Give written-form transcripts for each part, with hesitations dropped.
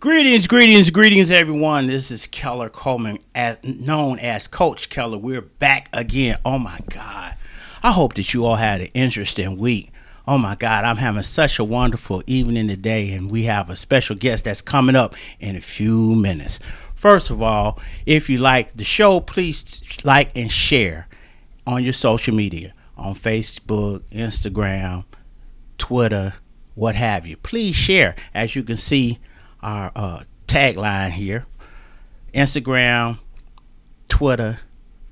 Greetings, everyone. This is Keller Coleman, known as Coach Keller. We're back again. Oh, my God. I hope that you all had an interesting week. Oh, my God. I'm having such a wonderful evening today, and we have a special guest that's coming up in a few minutes. First of all, if you like the show, please like and share on your social media, on Facebook, Instagram, Twitter, what have you. Please share. As you can see, our tagline here: Instagram, Twitter,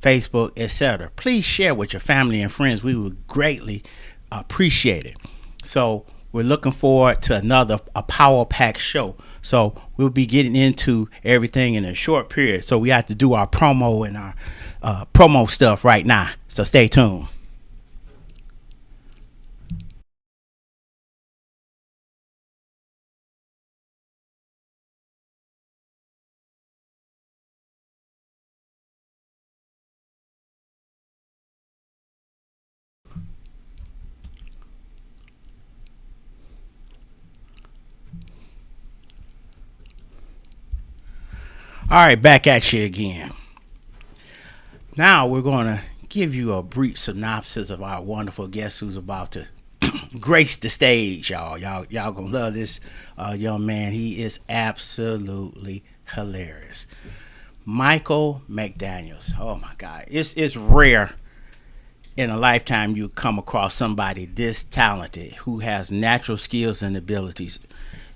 Facebook, etc. Please share with your family and friends. We would greatly appreciate it. So we're looking forward to a power pack show. So we'll be getting into everything in a short period. So we have to do our promo and our promo stuff right now. So stay tuned. All right, back at you again. Now we're going to give you a brief synopsis of our wonderful guest who's about to grace the stage, y'all. Y'all gonna love this young man. He is absolutely hilarious. Michael McDaniel. Oh my God, it's rare in a lifetime you come across somebody this talented who has natural skills and abilities.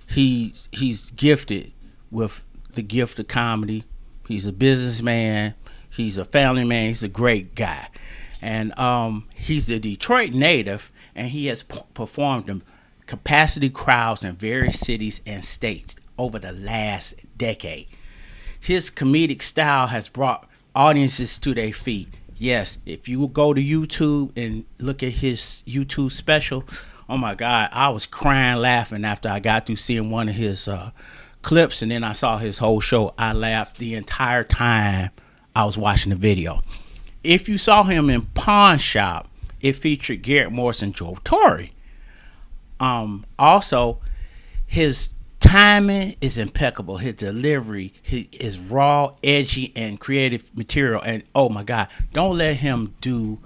He's gifted with the gift of comedy. He's a businessman. He's a family man. He's a great guy, and he's a Detroit native, and he has performed in capacity crowds in various cities and states over the last decade. His comedic style has brought audiences to their feet. Yes, if you go to YouTube and look at his YouTube special, oh my God, I was crying laughing after I got through seeing one of his clips, and then I saw his whole show. I laughed the entire time I was watching the video. If you saw him in Pawn Shop, it featured Garrett Morris and Joe Torre. Also, his timing is impeccable. His delivery is raw, edgy, and creative material. And oh my God, don't let him do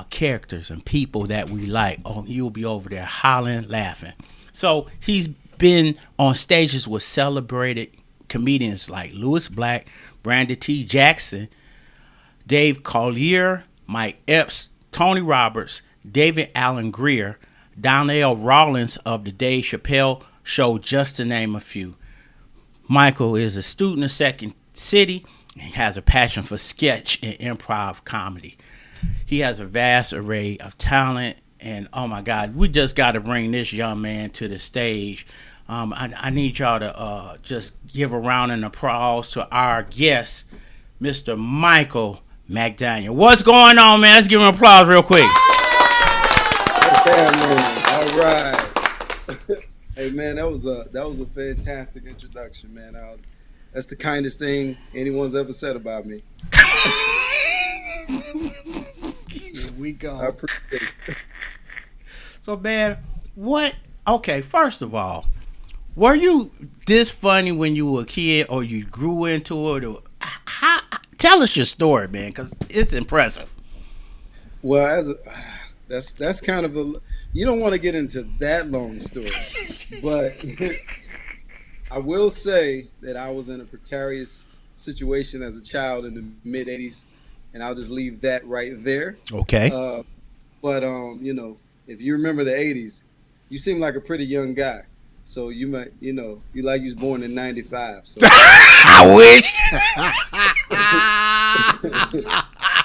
characters and people that we like. Oh, you'll be over there hollering, laughing. So he's been on stages with celebrated comedians like Louis Black, Brandon T. Jackson, Dave Coulier, Mike Epps, Tony Roberts, David Alan Grier, Donnell Rawlings of the Dave Chappelle Show, just to name a few. Michael is a student of Second City and has a passion for sketch and improv comedy. He has a vast array of talent, and oh my God, we just got to bring this young man to the stage. I need y'all to just give a round of applause to our guest, Mr. Michael McDaniel. What's going on, man? Let's give him an applause real quick. What's happening? All right. Hey, man, that was a fantastic introduction, man. That's the kindest thing anyone's ever said about me. Here we go. I appreciate it. So, man, okay, first of all, were you this funny when you were a kid, or you grew into it? Or tell us your story, man, because it's impressive. Well, that's kind of you don't want to get into that long story, but I will say that I was in a precarious situation as a child in the mid '80s, and I'll just leave that right there. Okay. But if you remember the '80s, you seem like a pretty young guy. So you might, you was born in '95. So I wish.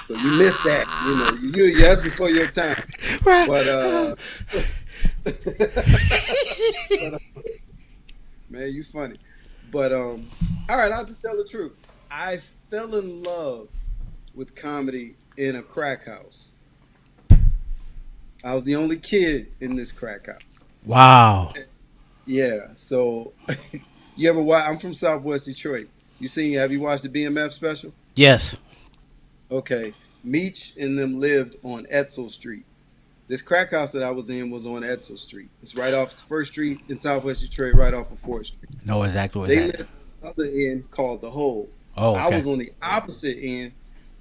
So you missed that. That's before your time. Right. But man, you funny. But all right, I'll just tell the truth. I fell in love with comedy in a crack house. I was the only kid in this crack house. Wow. Yeah. So you ever watch? I'm from Southwest Detroit. Have you watched the BMF special? Yes. Okay. Meech and them lived on Etzel Street. This crack house that I was in was on Edsel Street. It's right off First Street in Southwest Detroit, right off of 4th Street. No, exactly what's They that. lived on the other end called the Hole. Oh, I okay. was on the opposite end,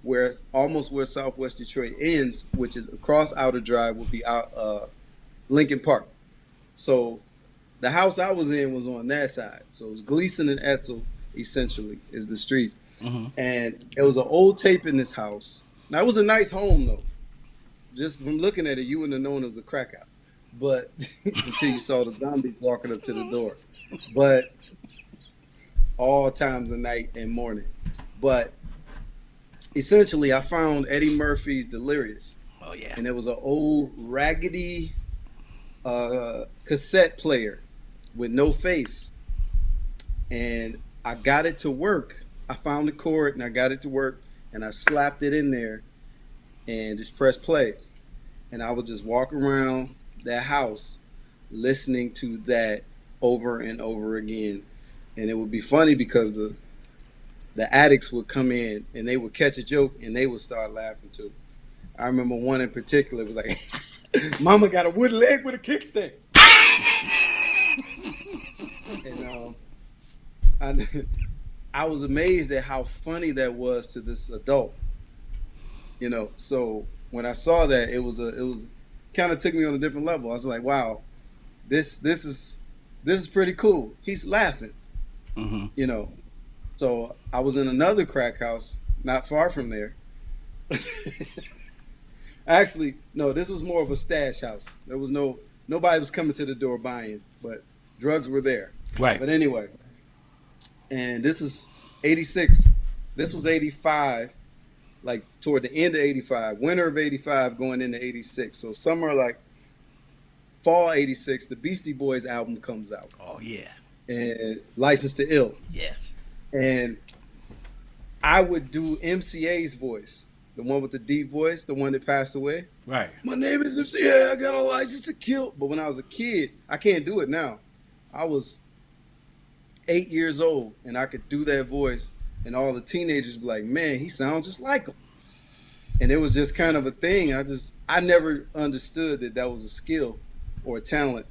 where almost where Southwest Detroit ends, which is across Outer Drive, would be out Lincoln Park. So the house I was in was on that side. So it was Gleason and Edsel, essentially, is the streets. Mm-hmm. And it was an old tape in this house. Now, it was a nice home, though. Just from looking at it, you wouldn't have known it was a crack house. But until you saw the zombies walking up to the door. But all times of night and morning. But essentially, I found Eddie Murphy's Delirious. Oh, yeah. And it was an old raggedy cassette player with no face. And I got it to work. I found the cord and I got it to work. And I slapped it in there and just press play. And I would just walk around that house listening to that over and over again. And it would be funny because the addicts would come in and they would catch a joke and they would start laughing too. I remember one in particular was like, Mama got a wooden leg with a kickstand. And I was amazed at how funny that was to this adult. So when I saw that, it was kind of took me on a different level. I was like, wow, this is pretty cool. He's laughing. Mm-hmm. So I was in another crack house not far from there. Actually, no, this was more of a stash house. There was nobody was coming to the door buying, but drugs were there. Right. But anyway, and this is 86. This was 85, like toward the end of 85, winter of 85 going into 86. So somewhere like fall 86, the Beastie Boys album comes out. Oh, yeah. And License to Ill. Yes. And I would do MCA's voice, the one with the deep voice, the one that passed away. Right. My name is MCA, I got a license to kill. But when I was a kid, I can't do it now. I was 8 years old and I could do that voice and all the teenagers be like, man, he sounds just like him. And it was just kind of a thing. I never understood that was a skill or a talent.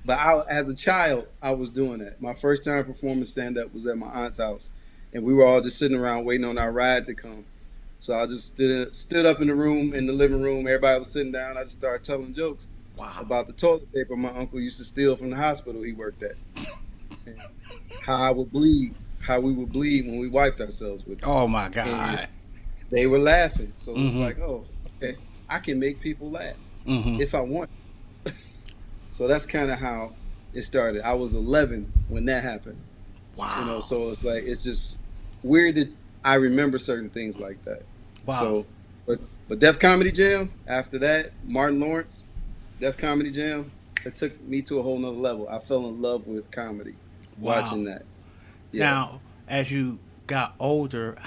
But as a child, I was doing that. My first time performing stand-up was at my aunt's house. And we were all just sitting around waiting on our ride to come. So I just stood up in the room, in the living room. Everybody was sitting down. I just started telling jokes about the toilet paper my uncle used to steal from the hospital he worked at. And how we would bleed when we wiped ourselves with it. Oh, my God. And they were laughing. So it was like, oh, okay, I can make people laugh if I want. So that's kind of how it started. I was 11 when that happened. Wow. So it's like, it's just weird that I remember certain things like that. Wow. So, but Def Comedy Jam, after that, Martin Lawrence, Def Comedy Jam, it took me to a whole nother level. I fell in love with comedy watching that. Yeah. Now, as you got older,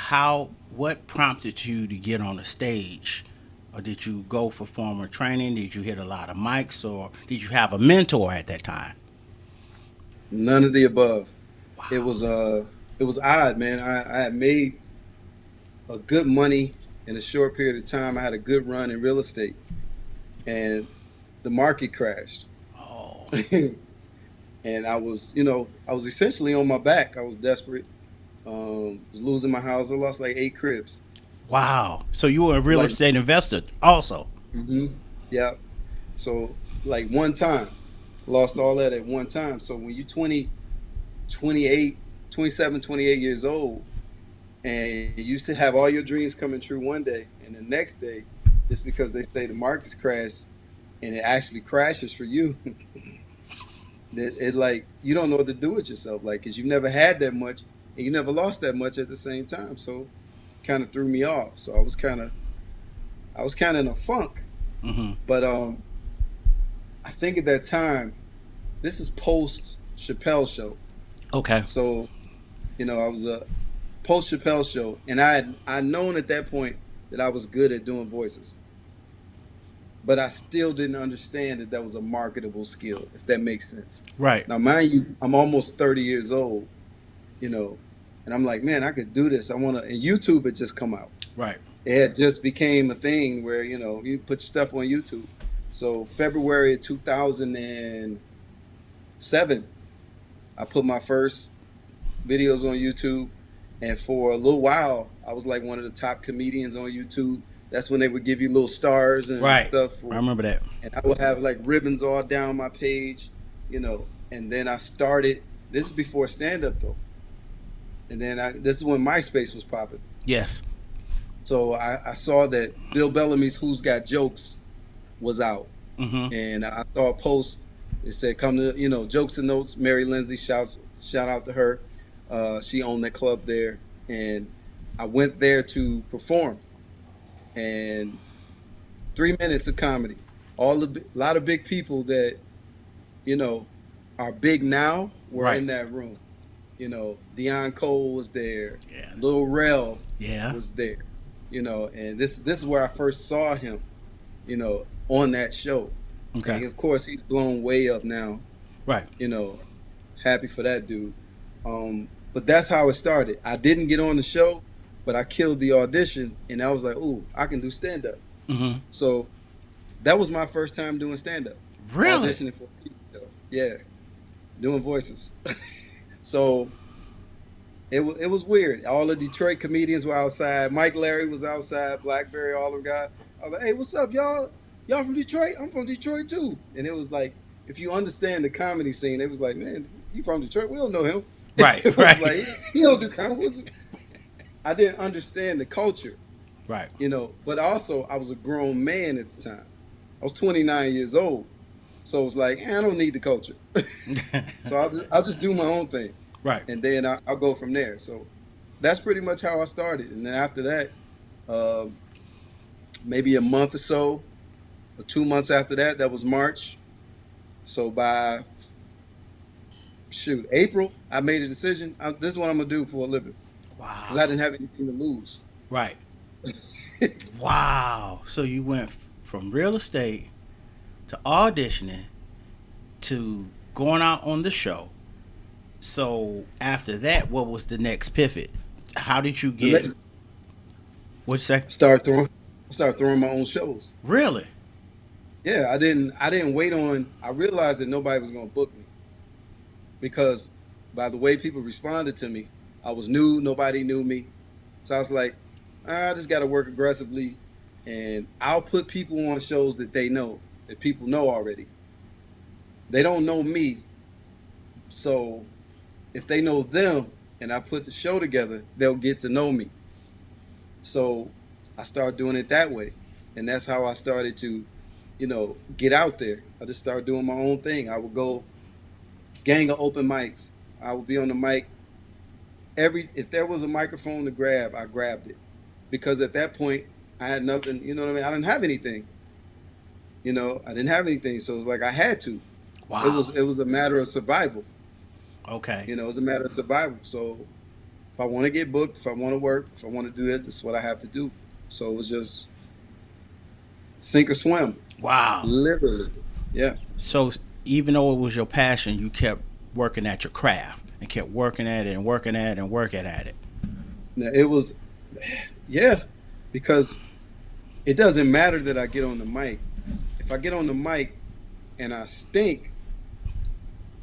what prompted you to get on the stage? Or did you go for formal training? Did you hit a lot of mics? Or did you have a mentor at that time? None of the above. Wow. It was odd, man. I had made a good money in a short period of time. I had a good run in real estate. And the market crashed. Oh. And I was essentially on my back. I was desperate. Was losing my house. I lost like 8 cribs. Wow. So you were a real estate investor also. Mm-hmm. Yeah. So like one time, lost all that at one time. So when you're 27, 28 years old, and you used to have all your dreams coming true one day, and the next day, just because they say the market's crashed, and it actually crashes for you, it like you don't know what to do with yourself, like, because you've never had that much, and you never lost that much at the same time. So kind of threw me off. So I was kind of in a funk. But I think at that time, this is post Chappelle Show. Okay. So I was a post Chappelle Show, and I known at that point that I was good at doing voices, but I still didn't understand that was a marketable skill, if that makes sense. Right. Now, mind you, I'm almost 30 years old, and I'm like, man, I could do this. And YouTube had just come out. Right. it had just became a thing where, you know, you put your stuff on YouTube. So February of 2007, I put my first videos on YouTube. And for a little while, I was like one of the top comedians on YouTube. That's when they would give you little stars and Right. stuff. I remember that. And I would have like ribbons all down my page, you know. And then I started, this is before stand-up though. And then this is when MySpace was popping. Yes. So I saw that Bill Bellamy's Who's Got Jokes was out. Mm-hmm. And I saw a post. It said, come to, you know, Jokes and Notes. Mary Lindsay, shout out to her. She owned that club there. And I went there to perform. And 3 minutes of comedy. A lot of big people that, you know, are big now were Right. in that room. You know, Deion Cole was there. Yeah. Lil Rel Yeah. was there. You know, and this is where I first saw him, you know, on that show. Okay. And of course, he's blown way up now. Right. You know, happy for that dude. But that's how it started. I didn't get on the show, but I killed the audition, and I was like, ooh, I can do stand-up. Mm-hmm. So that was my first time doing stand-up. Really? Auditioning for a TV show. Yeah, doing voices. So it was weird. All the Detroit comedians were outside. Mike Larry was outside. Blackberry, all them guys. I was like, hey, what's up, y'all? Y'all from Detroit? I'm from Detroit too. And it was like, if you understand the comedy scene, it was like, man, you from Detroit? We don't know him. Right. It was Right. like, he don't do comedy. I didn't understand the culture, Right. you know. But also, I was a grown man at the time. I was 29 years old. So it was like, I don't need the culture. So I'll just do my own thing. Right. And then I'll go from there. So that's pretty much how I started. And then after that, maybe a month or so, or 2 months after that, that was March. So by, April, I made a decision. This is what I'm going to do for a living. Wow. Because I didn't have anything to lose. Right. Wow. So you went from real estate to auditioning to going out on the show. So after that, what was the next pivot? How did you get? What'd you say? Start throwing my own shows. Really? Yeah, I didn't wait on. I realized that nobody was going to book me because by the way people responded to me, I was new. Nobody knew me, so I was like, I just got to work aggressively, and I'll put people on shows that they know, that people know already. They don't know me, so if they know them and I put the show together, they'll get to know me. So I started doing it that way, and that's how I started to, you know, get out there. I just started doing my own thing. I would go gang of open mics. I would be on the mic. If there was a microphone to grab, I grabbed it. Because at that point, I had nothing, you know what I mean? I didn't have anything. You know, I didn't have anything. So it was like I had to. Wow. It was a matter of survival. Okay. You know, it was a matter of survival. So if I want to get booked, if I want to work, if I want to do this is what I have to do. So it was just sink or swim. Wow. Literally. Yeah. So even though it was your passion, you kept working at your craft and kept working at it and working at it and working at it. Now, it was, yeah, because it doesn't matter that I get on the mic. If I get on the mic and I stink,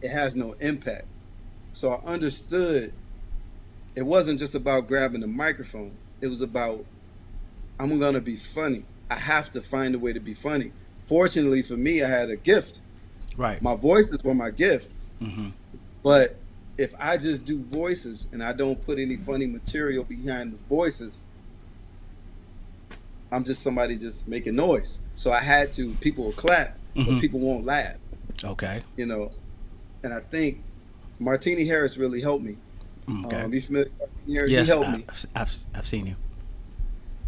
it has no impact. So I understood it wasn't just about grabbing the microphone. It was about, I'm going to be funny. I have to find a way to be funny. Fortunately for me, I had a gift. Right. My voices were my gift. Mm-hmm. But if I just do voices and I don't put any funny material behind the voices, I'm just somebody just making noise. So I had to, people will clap, Mm-hmm. but people won't laugh. Okay. You know, and I think Martini Harris really helped me. Okay. You familiar with Martini Harris? Yes, He helped me. I've seen you.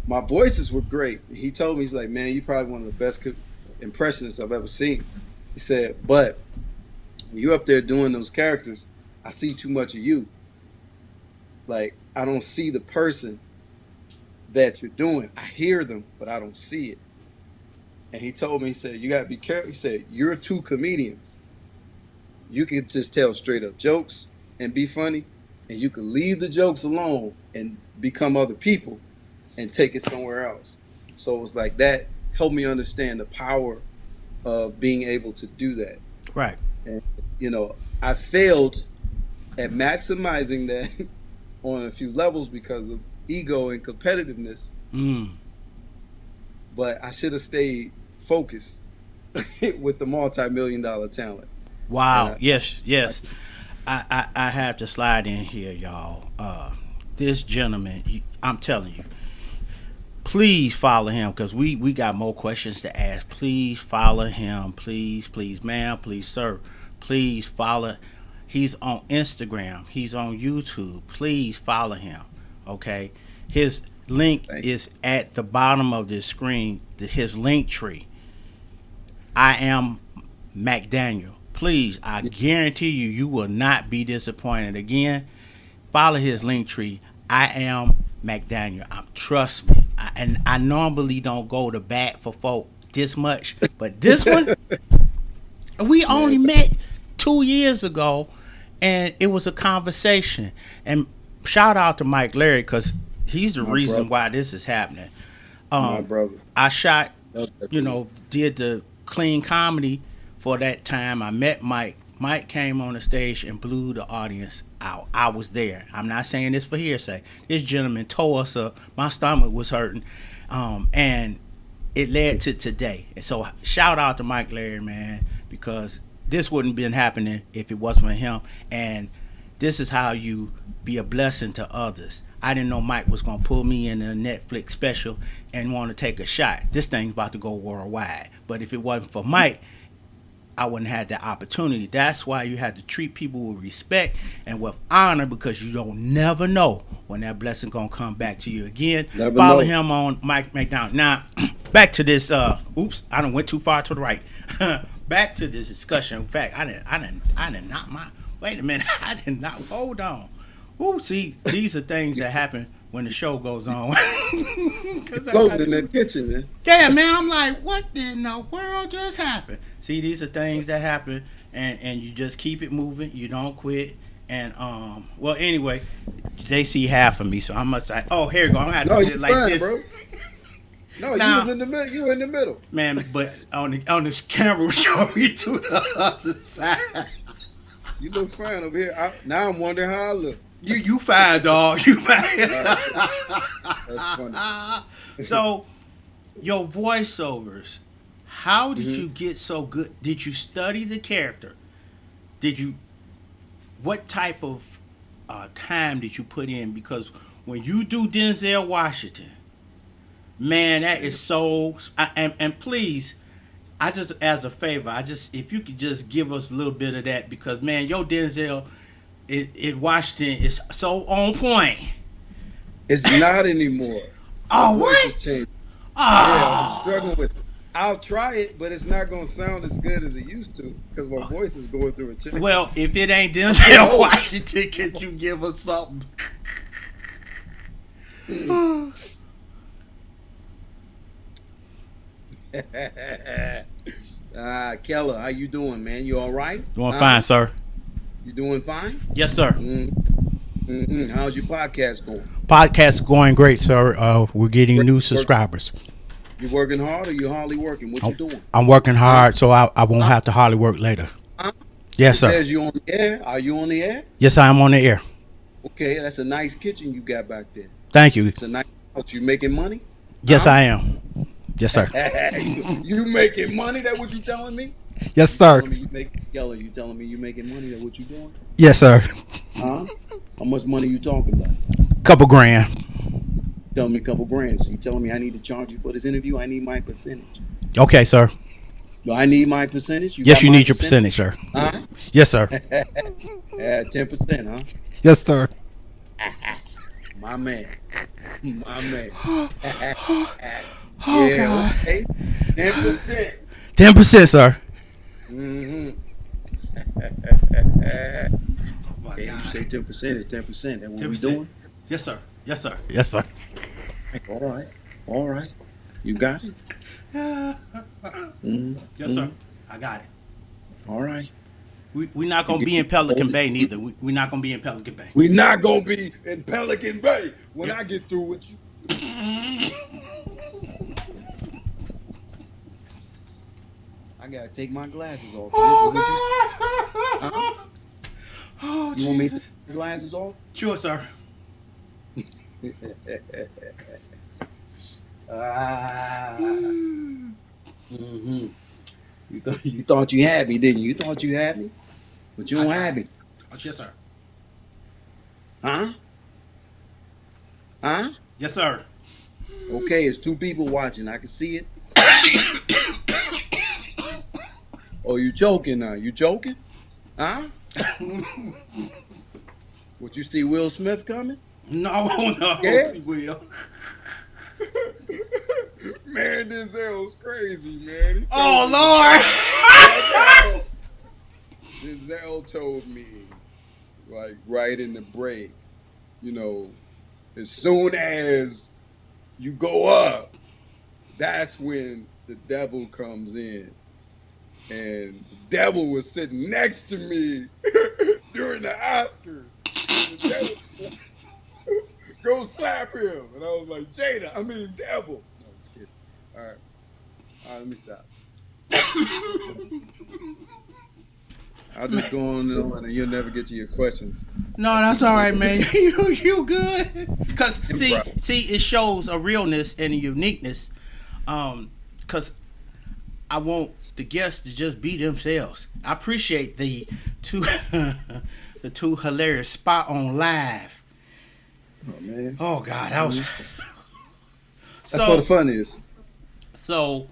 My voices were great. He told me, he's like, man, you're probably one of the best impressionists I've ever seen. He said, but when you're up there doing those characters, I see too much of you. Like, I don't see the person that you're doing. I hear them, but I don't see it. And he told me, he said, you got to be careful. He said, you're two comedians. You can just tell straight up jokes and be funny, and you can leave the jokes alone and become other people. and take it somewhere else. So it was like that helped me understand the power of being able to do that. Right. And, you know, I failed at maximizing that on a few levels because of ego and competitiveness. But I should have stayed focused with the multi-million-dollar talent. Wow. Yes. I have to slide in here, y'all. This gentleman, I'm telling you, please follow him because we got more questions to ask. Please follow him. Please, ma'am. Please, sir. Please follow. He's on Instagram. He's on YouTube. Please follow him. Okay. His link is at the bottom of the screen. His link tree. I am McDaniel. Please, I guarantee you will not be disappointed. Again, follow his link tree. I am McDaniel. Trust me. I normally don't go to bat for folk this much, but this one, we only met 2 years ago, and it was a conversation. And shout out to Mike Larry because he's the reason why this is happening. My brother. I shot, did the clean comedy for that time. I met Mike. Mike came on the stage and blew the audience out. I was there. I'm not saying this for hearsay. This gentleman tore us up. My stomach was hurting. And it led to today. And so shout out to Mike Larry, man, because this wouldn't have been happening if it wasn't for him. And this is how you be a blessing to others. I didn't know Mike was going to pull me in a Netflix special and want to take a shot. This thing's about to go worldwide. But if it wasn't for Mike, I wouldn't have that opportunity. That's why you have to treat people with respect and with honor, because you don't never know when that blessing gonna come back to you again. Follow him on Mike McDonald. Now, back to this. Oops, I done went too far to the right. Back to this discussion. In fact, I didn't knock my. Wait a minute, I did not. Hold on. Ooh, see, these are things that happen when the show goes on. Floating in that kitchen, man. Yeah, man. I'm like, what in the world just happened? See, these are things that happen, and you just keep it moving. You don't quit. And well, anyway, they see half of me, so I must say, oh, here you go. I'm gonna have to sit like fine, this, bro. No, now, you was in the middle. You were in the middle, man. But on this camera, show me to the other side. You look fine over here. Now I'm wondering how I look. You fine, dog. You fine. That's funny. So, your voiceovers. How did you get so good? Did you study the character? What type of time did you put in? Because when you do Denzel Washington, man, that is so. And please, I just, as a favor, if you could just give us a little bit of that, because man, your Denzel in Washington is so on point. It's not anymore. Oh, My voice what? has changed. Oh. Yeah, I'm struggling with it. I'll try it, but it's not going to sound as good as it used to because my voice is going through a change. Well, if it ain't Denzel Washington, can you give us something? Keller, how you doing, man? You all right? Doing fine, sir. You doing fine? Yes, sir. How's your podcast going? Podcast going great, sir. We're getting new subscribers. You working hard or you hardly working? What you doing? I'm working hard, so I won't have to hardly work later. Yes, sir. It says you on the air. Are you on the air? Yes, I am on the air. Okay, that's a nice kitchen you got back there. Thank you. It's a nice house. You making money? Yes, I am. Yes, sir. You making money? That what you telling me? Yes, sir. You telling me you making money? That what you doing? Yes, sir. Huh? How much money you talking about? Couple grand. Tell me a couple grand. So you telling me I need to charge you for this interview? I need my percentage. Okay, sir. Do I need my percentage? Yes, you need your percentage, sir. Huh? Yes, sir. 10%, huh? Yes, sir. My man. Oh, Yeah, God. okay. 10%. 10%, sir. Hey, you say 10% is 10%. That what we doing? Yes, sir. Yes, sir. Yes, sir. All right. You got it? Yes, sir. I got it. All right. We're not going to be in Pelican Bay neither. We're not going to be in Pelican Bay. We're not going to be in Pelican Bay when I get through with you. I gotta take my glasses off. Huh? Oh, You want me to Jesus. take your glasses off? Sure, sir. Ah. Mm-hmm. You thought you had me, didn't you? You thought you had me, but you don't have me. Oh, yes, sir. Huh? Huh? Yes, sir. Okay, it's two people watching. I can see it. Oh, you joking now? You joking? Huh? What, you see Will Smith coming? No, no, Yeah? Will. Man, Denzel's crazy, man. He Oh, told me- Lord. Denzel told me, like, right in the break, you know, as soon as you go up, that's when the devil comes in. And the devil was sitting next to me during the Oscars. And the devil go slap him. And I was like, devil. No, I'm just kidding. All right, let me stop. I'll just go on and you'll never get to your questions. No, that's all right, man. You good? Cause Improv. see, it shows a realness and a uniqueness. Cause I want the guests to just be themselves. I appreciate the two, the two hilarious spot on live. Oh man. Oh God, that was. That's what the fun is. So,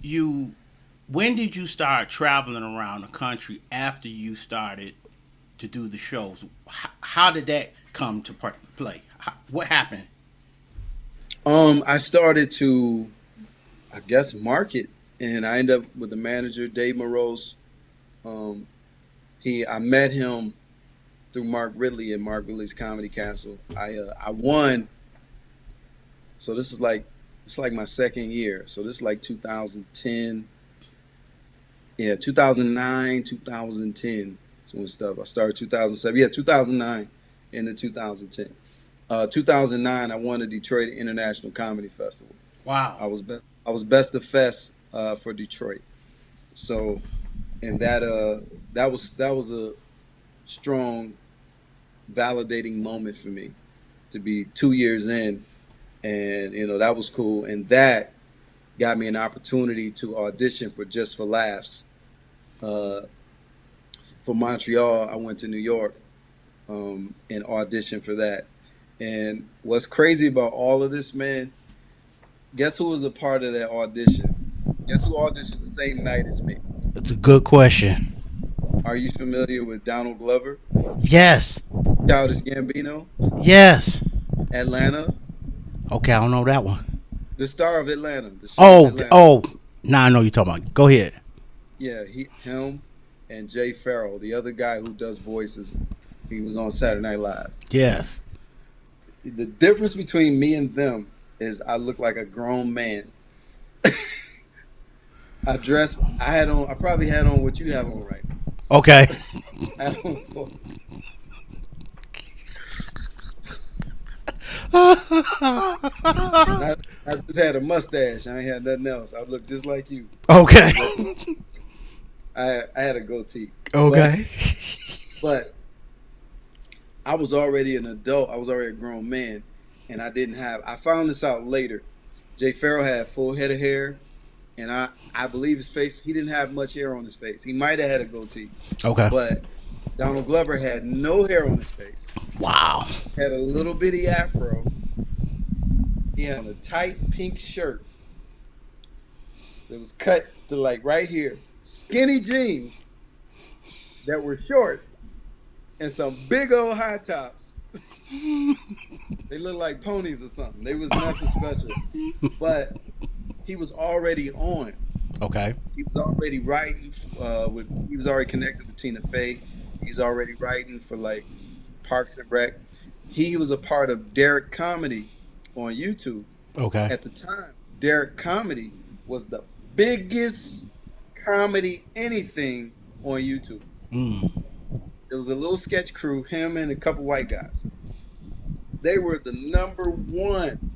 when did you start traveling around the country after you started to do the shows? How did that come to play? What happened? I started to, I guess, market, and I ended up with the manager, Dave Morose. I met him through Mark Ridley at Mark Ridley's Comedy Castle. I won. So it's like my second year. So this is like 2010. Yeah, 2009, 2010 is when stuff. I started 2007. Yeah, 2009 into 2010. 2009, I won the Detroit International Comedy Festival. Wow. I was best of fest for Detroit. So, and that was a strong, validating moment for me to be 2 years in, and that was cool. And that got me an opportunity to audition for Just for Laughs. For Montreal, I went to New York and auditioned for that. And what's crazy about all of this, man, guess who was a part of that audition? Guess who auditioned the same night as me? That's a good question. Are you familiar with Donald Glover? Yes. Childish Gambino? Yes. Atlanta? Okay, I don't know that one. The star of Atlanta. The show Atlanta. Oh. Now I know you're talking about. Go ahead. Yeah, him and Jay Farrell, the other guy who does voices. He was on Saturday Night Live. Yes. The difference between me and them is I look like a grown man. I probably had on what you have on right now. Okay. I just had a mustache. I ain't had nothing else. I look just like you. Okay. I had a goatee. Okay. But I was already an adult. I was already a grown man, and I found this out later. Jay Farrell had full head of hair, and I believe his face, he didn't have much hair on his face. He might have had a goatee. Okay. But Donald Glover had no hair on his face. Wow. Had a little bitty afro. He had on a tight pink shirt that was cut to like right here. Skinny jeans that were short. And some big old high tops. They looked like ponies or something. They was nothing special. But he was already on. Okay. He was already writing he was already connected with Tina Fey. He's already writing for like Parks and Rec. He was a part of Derek Comedy on YouTube. Okay. At the time, Derek Comedy was the biggest comedy anything on YouTube. There was a little sketch crew, him and a couple white guys. They were the number one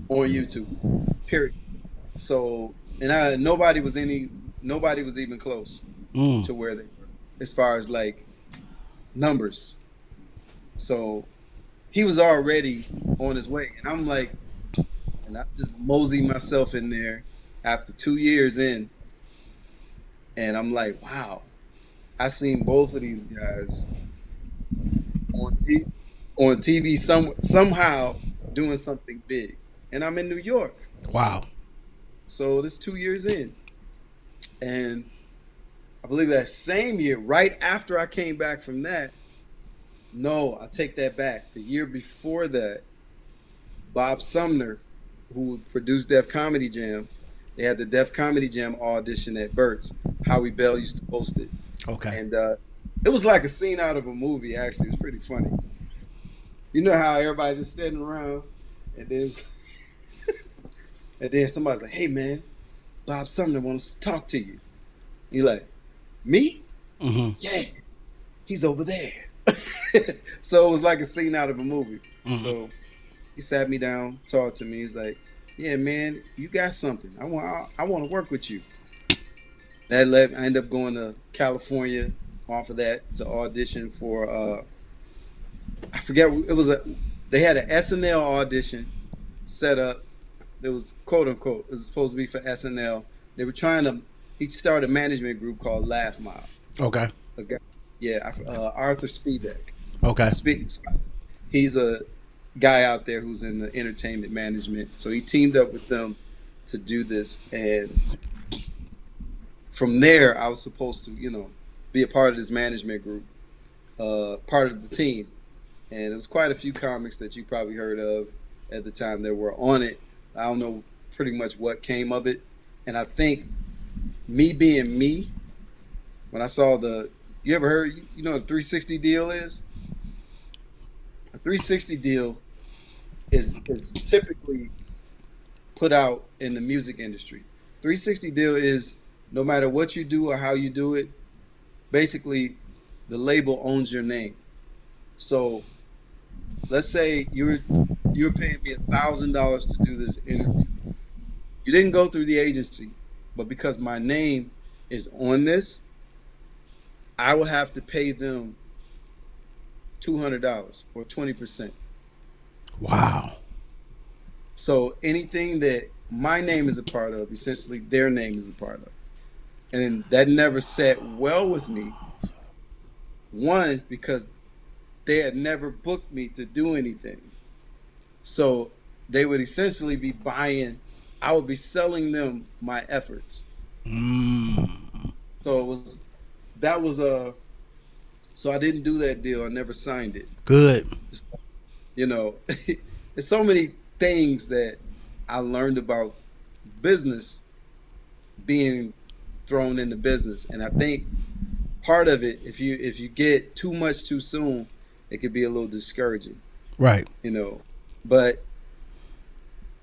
on YouTube. Period. So, and nobody was even close Mm. to where they were as far as like numbers. So he was already on his way, and I'm like, and I just mosey myself in there after 2 years in, and I'm like, wow, I seen both of these guys on TV somehow doing something big, and I'm in New York, Wow. so this 2 years in, and I believe that same year, right after I came back from that, no, I take that back. The year before that, Bob Sumner, who produced Def Comedy Jam, they had the Def Comedy Jam audition at Burt's. Howie Bell used to host it, Okay. and it was like a scene out of a movie. Actually, it was pretty funny. You know how everybody's just standing around, and then and then somebody's like, "Hey, man, Bob Sumner wants to talk to you." You're like, "Me? Mm-hmm. Yeah, he's over there." So it was like a scene out of a movie. Mm-hmm. So he sat me down, talked to me. He's like, "Yeah, man, you got something. I want to work with you." I ended up going to California off of that to audition for I forget, they had an SNL audition set up. It was quote unquote, it was supposed to be for SNL. They were trying to, he started a management group called Laugh Mob. Okay. Okay. Yeah, Arthur Spivak. Okay. He's a guy out there who's in the entertainment management. So he teamed up with them to do this, and from there I was supposed to, be a part of this management group, part of the team. And it was quite a few comics that you probably heard of at the time that were on it. I don't know pretty much what came of it. And I think me being me, when I saw you ever heard, you know what a 360 deal is? A 360 deal is typically put out in the music industry. 360 deal is no matter what you do or how you do it, basically the label owns your name. So let's say you're paying me $1,000 to do this interview. You didn't go through the agency, but because my name is on this, I will have to pay them $200 or 20%. Wow. So anything that my name is a part of, essentially their name is a part of. And that never sat well with me. One, because they had never booked me to do anything. So they would essentially be I would be selling them my efforts. Mm. So so I didn't do that deal. I never signed it. Good. There's so many things that I learned about business being thrown into business. And I think part of it, if you get too much too soon, it could be a little discouraging. Right. But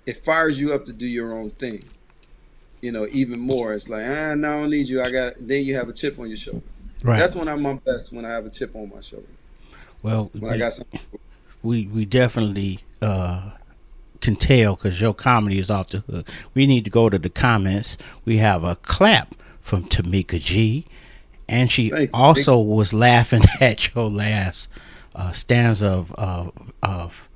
it fires you up to do your own thing. Even more. It's like, no, I don't need you. Then you have a chip on your shoulder. Right. That's when I'm my best, when I have a chip on my shoulder. Well, when I got something. We definitely can tell because your comedy is off the hook. We need to go to the comments. We have a clap from Tamika G, and she also was laughing at your last stanza of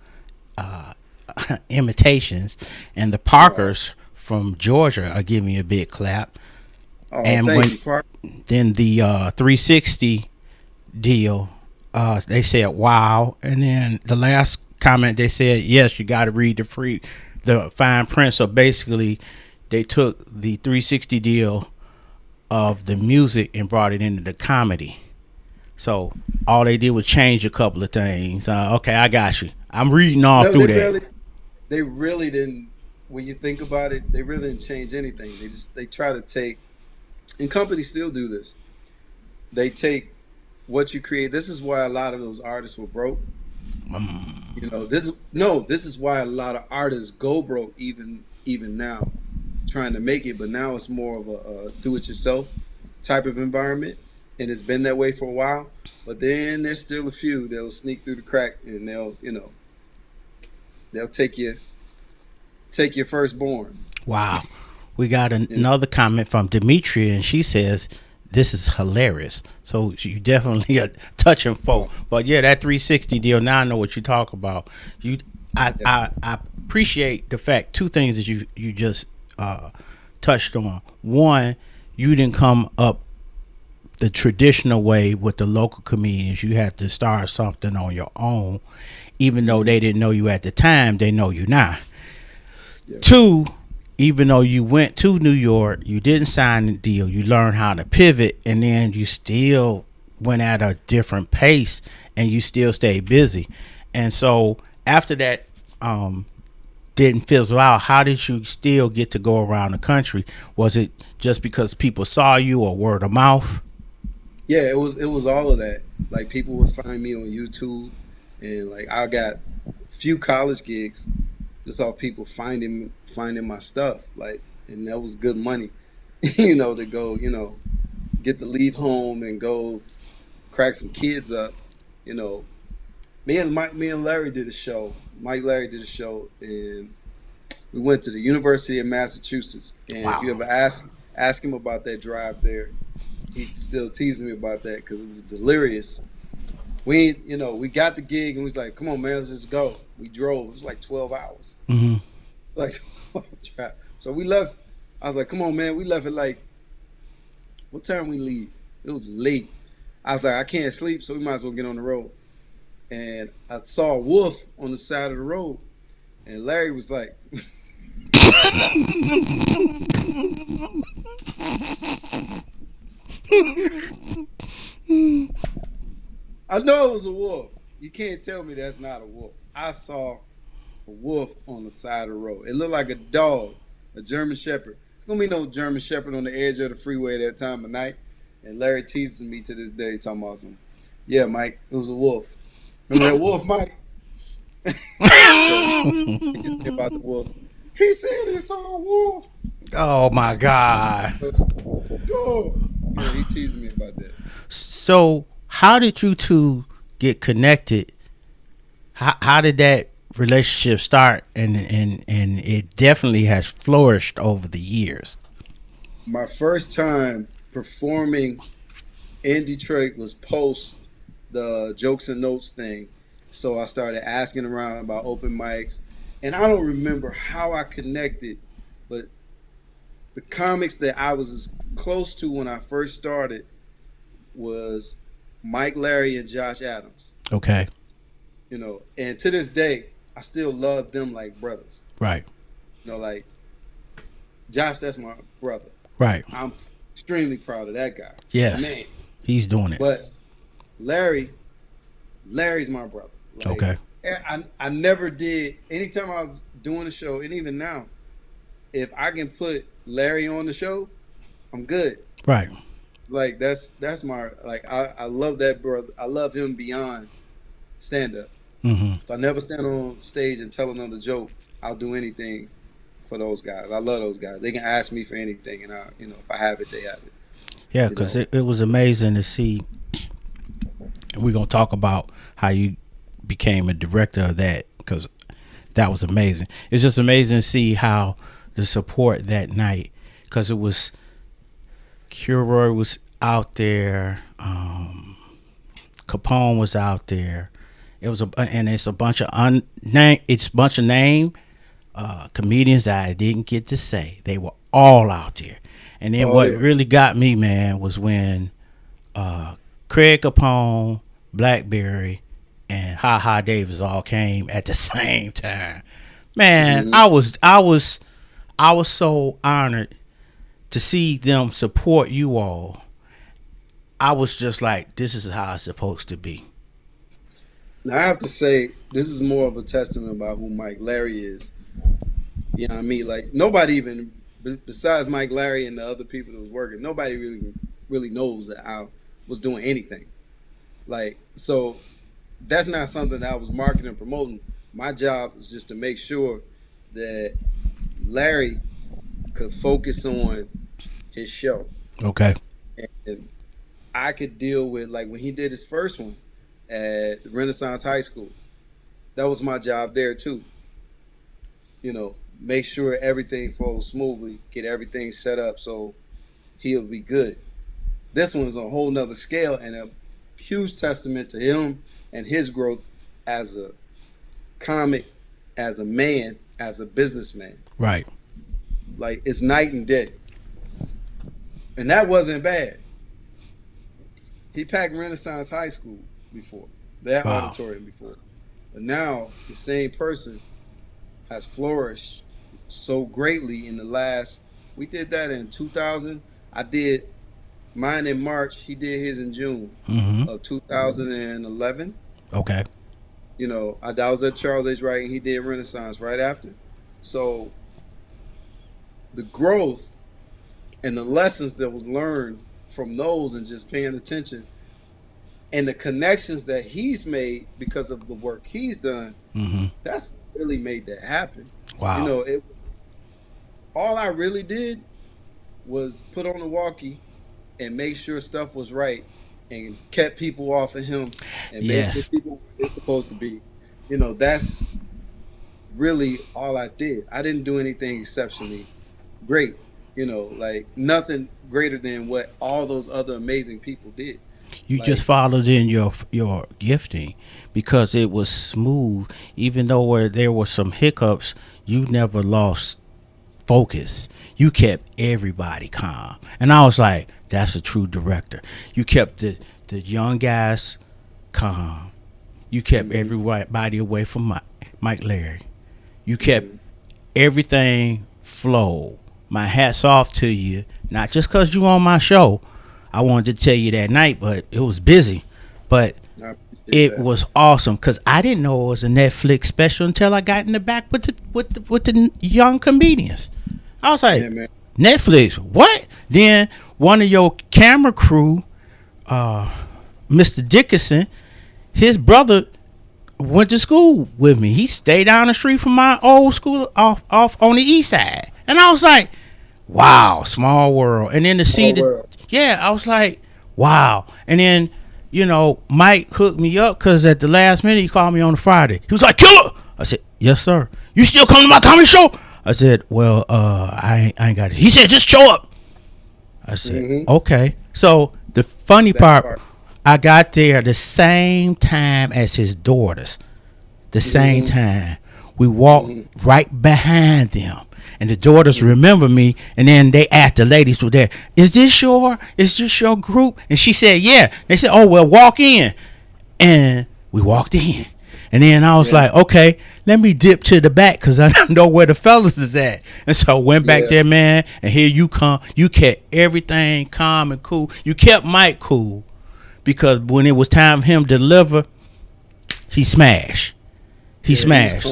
imitations, and the Parkers from Georgia are giving you a big clap. Oh, and then the 360 deal, they said wow, and then the last comment they said yes, you got to read the fine print. So basically, they took the 360 deal of the music and brought it into the comedy. So all they did was change a couple of things. Okay, I got you. I'm reading all through that. They really didn't. When you think about it, they really didn't change anything. They try to take, and companies still do this. They take what you create. This is why a lot of those artists were broke. This is why a lot of artists go broke even now, trying to make it. But now it's more of a do-it-yourself type of environment, and it's been that way for a while. But then there's still a few that'll sneak through the crack, and they'll take you take your firstborn. Wow. We got You know? another comment from Demetria, and she says, "This is hilarious." So you definitely are touching folk. But yeah, that 360 deal. Now I know what you talk about. You, I appreciate the fact two things that you just touched on. One, you didn't come up the traditional way with the local comedians. You had to start something on your own, even though they didn't know you at the time. They know you now. Yeah. Two, even though you went to New York, you didn't sign the deal. You learned how to pivot, and then you still went at a different pace, and you still stayed busy. And so after that didn't fizzle out, how did you still get to go around the country? Was it just because people saw you, or word of mouth? Yeah, it was all of that. Like people would find me on YouTube, and like I got a few college gigs just off people finding my stuff. Like, and that was good money, to go, get to leave home and go crack some kids up. You know, me and Larry did a show. Mike Larry did a show, and we went to the University of Massachusetts. And if you Wow. ever ask him about that drive there, he still teasing me about that because it was delirious. We got the gig and we was like, come on, man, let's just go. We drove. It was like 12 hours. Hmm. Like, so we left. I was like, come on, man. We left at like, what time we leave? It was late. I was like, I can't sleep, so we might as well get on the road. And I saw a wolf on the side of the road. And Larry was like, I know it was a wolf. You can't tell me that's not a wolf. I saw a wolf on the side of the road. It looked like a dog, a German Shepherd. It's gonna be no German Shepherd on the edge of the freeway at that time of night. And Larry teases me to this day, talking about some, yeah, Mike, it was a wolf. Remember that wolf, Mike? So he teased me about the wolf. He said he saw a wolf. Oh my God. Dog. Yeah, he teased me about that. So how did you two get connected? How did that relationship start? And it definitely has flourished over the years. My first time performing in Detroit was post the Jokes and Notes thing. So I started asking around about open mics. And I don't remember how I connected, but the comics that I was as close to when I first started was Mike Larry and Josh Adams. Okay. And to this day, I still love them like brothers. Right. Like Josh, that's my brother. Right. I'm extremely proud of that guy. Yes. Man. He's doing it. But Larry's my brother. Like, Okay. I never did. Anytime I was doing a show, and even now, if I can put Larry on the show, I'm good. Right. Like that's my I love that brother. I love him beyond stand up. Mm-hmm. If I never stand on stage and tell another joke, I'll do anything for those guys. I love those guys. They can ask me for anything, and if I have it, they have it. Yeah, because it was amazing to see. We're gonna talk about how you became a director of that, because that was amazing. It's just amazing to see how the support that night, because it was Coulier was out there, Capone was out there. It was it's a bunch of name comedians that I didn't get to say. They were all out there. And then what really got me, man, was when Craig Capone, Blackberry, and Ha Ha Davis all came at the same time. Man, I was so honored to see them support you all. I was just like, this is how it's supposed to be. Now I have to say, this is more of a testament about who Mike Larry is. You know what I mean? Like nobody even besides Mike Larry and the other people that was working, nobody really knows that I was doing anything. Like, so that's not something that I was marketing and promoting. My job was just to make sure that Larry could focus on his show. Okay. And I could deal with, like, when he did his first one at Renaissance High School, that was my job there too. make sure everything flows smoothly, get everything set up so he'll be good. This one's on a whole nother scale and a huge testament to him and his growth as a comic, as a man, as a businessman. Right. Like, it's night and day. And that wasn't bad. He packed Renaissance High School before, that auditorium before. But now the same person has flourished so greatly in the last, we did that in 2000. I did mine in March. He did his in June of 2011. Okay. You know, I was at Charles H. Wright and he did Renaissance right after. So the growth and the lessons that was learned from those and just paying attention and the connections that he's made because of the work he's done, that's really made that happen. Wow. You know, it was all I really did was put on the walkie and make sure stuff was right and kept people off of him and made sure people where they're supposed to be. You know, that's really all I did. I didn't do anything exceptionally great. You know, like nothing greater than what all those other amazing people did. You just followed in your gifting because it was smooth. Even though where there were some hiccups, you never lost focus. You kept everybody calm. And I was like, that's a true director. You kept the young guys calm. You kept everybody away from Mike Larry. You kept everything flow. My hat's off to you. Not just because you on my show. I wanted to tell you that night, but it was busy. But it was awesome because I didn't know it was a Netflix special until I got in the back with the young comedians. I was like, Netflix, what? Then one of your camera crew, Mr. Dickinson, his brother went to school with me. He stayed down the street from my old school off on the east side. And I was like, wow, small world. And then to see I was like, wow. And then, you know, Mike hooked me up because at the last minute he called me on a Friday. He was like, Killer. I said, yes, sir. You still come to my comedy show? I said, well, I ain't got it. He said, just show up. I said, okay. So the funny part, I got there the same time as his daughters. The same time. We walked right behind them. And the daughters remember me, and then they asked the ladies were there, is this your group? And she said, yeah. They said, oh, well, walk in. And we walked in. And then I was like, okay, let me dip to the back because I don't know where the fellas is at. And so I went back there, man, and here you come. You kept everything calm and cool. You kept Mike cool because when it was time for him to deliver, he smashed. He smashed.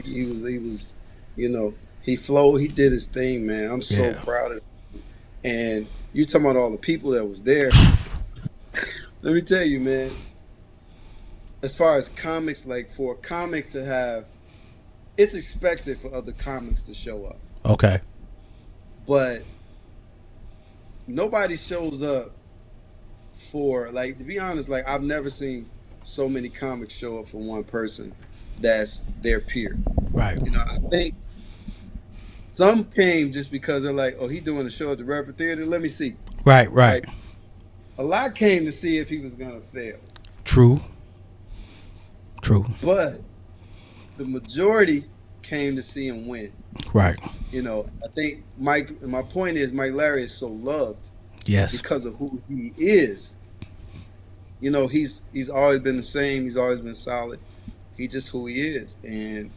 He was, you know, he flowed. He did his thing, man. I'm so proud of him. And you talking about all the people that was there. Let me tell you, man. As far as comics, like for a comic to have, it's expected for other comics to show up. Okay. But nobody shows up for, like, to be honest, like I've never seen so many comics show up for one person that's their peer. Right. You know, I think some came just because they're like, oh, he doing a show at the Redford Theater. Let me see. Right. Like, a lot came to see if he was going to fail. True. But the majority came to see him win. Right. You know, I think my point is Mike Larry is so loved. Yes. Because of who he is. You know, he's always been the same. He's always been solid. He's just who he is. And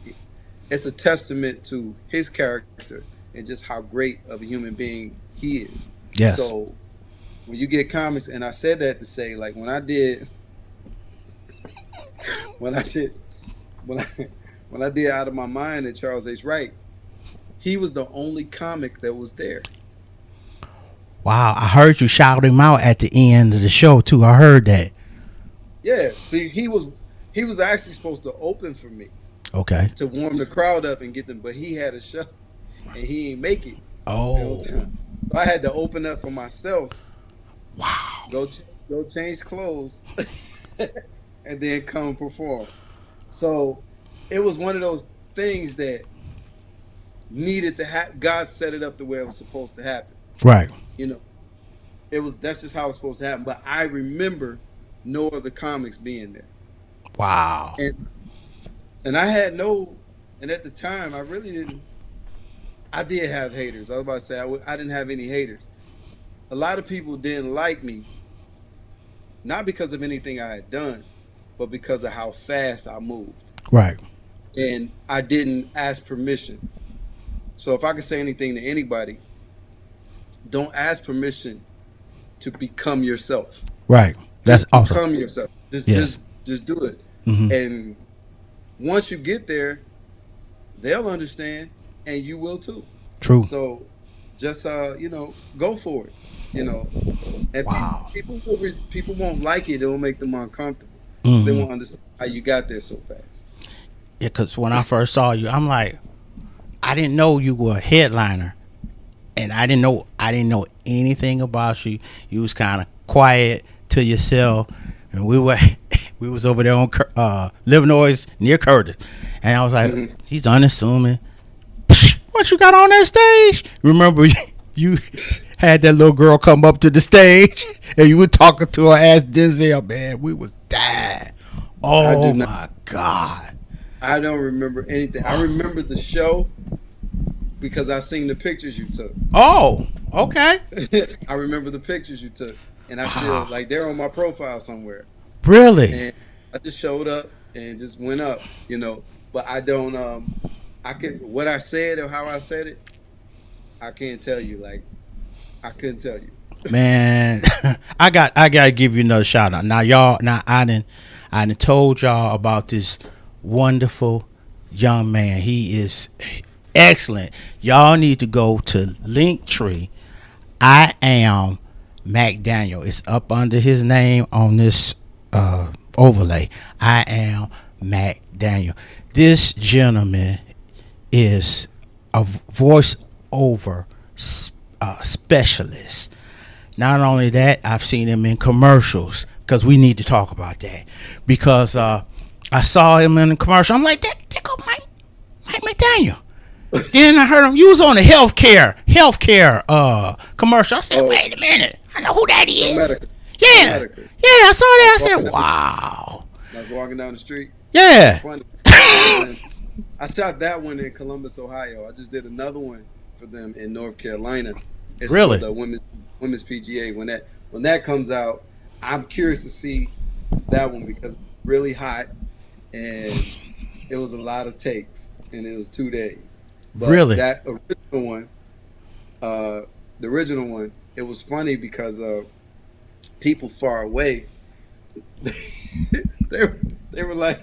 it's a testament to his character and just how great of a human being he is. Yes. So when you get comics, and I said that to say, like, when I did Out of My Mind at Charles H. Wright, he was the only comic that was there. Wow, I heard you shout him out at the end of the show too. I heard that. Yeah, see, he was actually supposed to open for me. Okay. To warm the crowd up and get them, but he had a show and he ain't make it. Oh. So I had to open up for myself. Wow. Go change clothes and then come perform. So it was one of those things that needed to happen. God set it up the way it was supposed to happen. Right. You know, that's just how it's supposed to happen. But I remember no other comics being there. Wow. And I had no, and at the time I really didn't. I did have haters. I was about to say I didn't have any haters. A lot of people didn't like me, not because of anything I had done, but because of how fast I moved. Right. And I didn't ask permission. So if I could say anything to anybody, don't ask permission to become yourself. Right. That's just awesome. Become yourself. Just do it. Mm-hmm. And once you get there, they'll understand, and you will too. True. So just go for it. And wow. people won't like it. It'll make them uncomfortable. Mm-hmm. They won't understand how you got there so fast. Yeah, because when I first saw you, I'm like, I didn't know you were a headliner, and I didn't know anything about you. You was kind of quiet to yourself, and we was over there on Livernois near Curtis, and I was like, he's unassuming. What you got on that stage? Remember you had that little girl come up to the stage, and you were talking to her as Denzel. Man, we was dying. Oh my God. I don't remember anything. I remember the show because I seen the pictures you took. Oh, okay. I remember the pictures you took, and I still they're on my profile somewhere. Really? And I just showed up and just went up, But I don't. What I said or how I said it, I can't tell you. Like, I couldn't tell you. Man, I gotta give you another shout out. Now I done told y'all about this wonderful young man. He is excellent. Y'all need to go to Linktree. I am McDaniel. It's up under his name on this overlay. I am McDaniel. This gentleman is a voiceover specialist. Not only that, I've seen him in commercials, because we need to talk about that. Because I saw him in a commercial. I'm like, that go Mike McDaniel. Then I heard him. You was on a healthcare commercial. I said, wait a minute. I know who that is. Yeah, I saw that. I said, wow. I was walking down the street. Yeah. Funny. I shot that one in Columbus, Ohio. I just did another one for them in North Carolina. It's really? The women's PGA. When that comes out, I'm curious to see that one because it's really hot and it was a lot of takes and it was 2 days. But really? That original one, it was funny because people far away, they were like,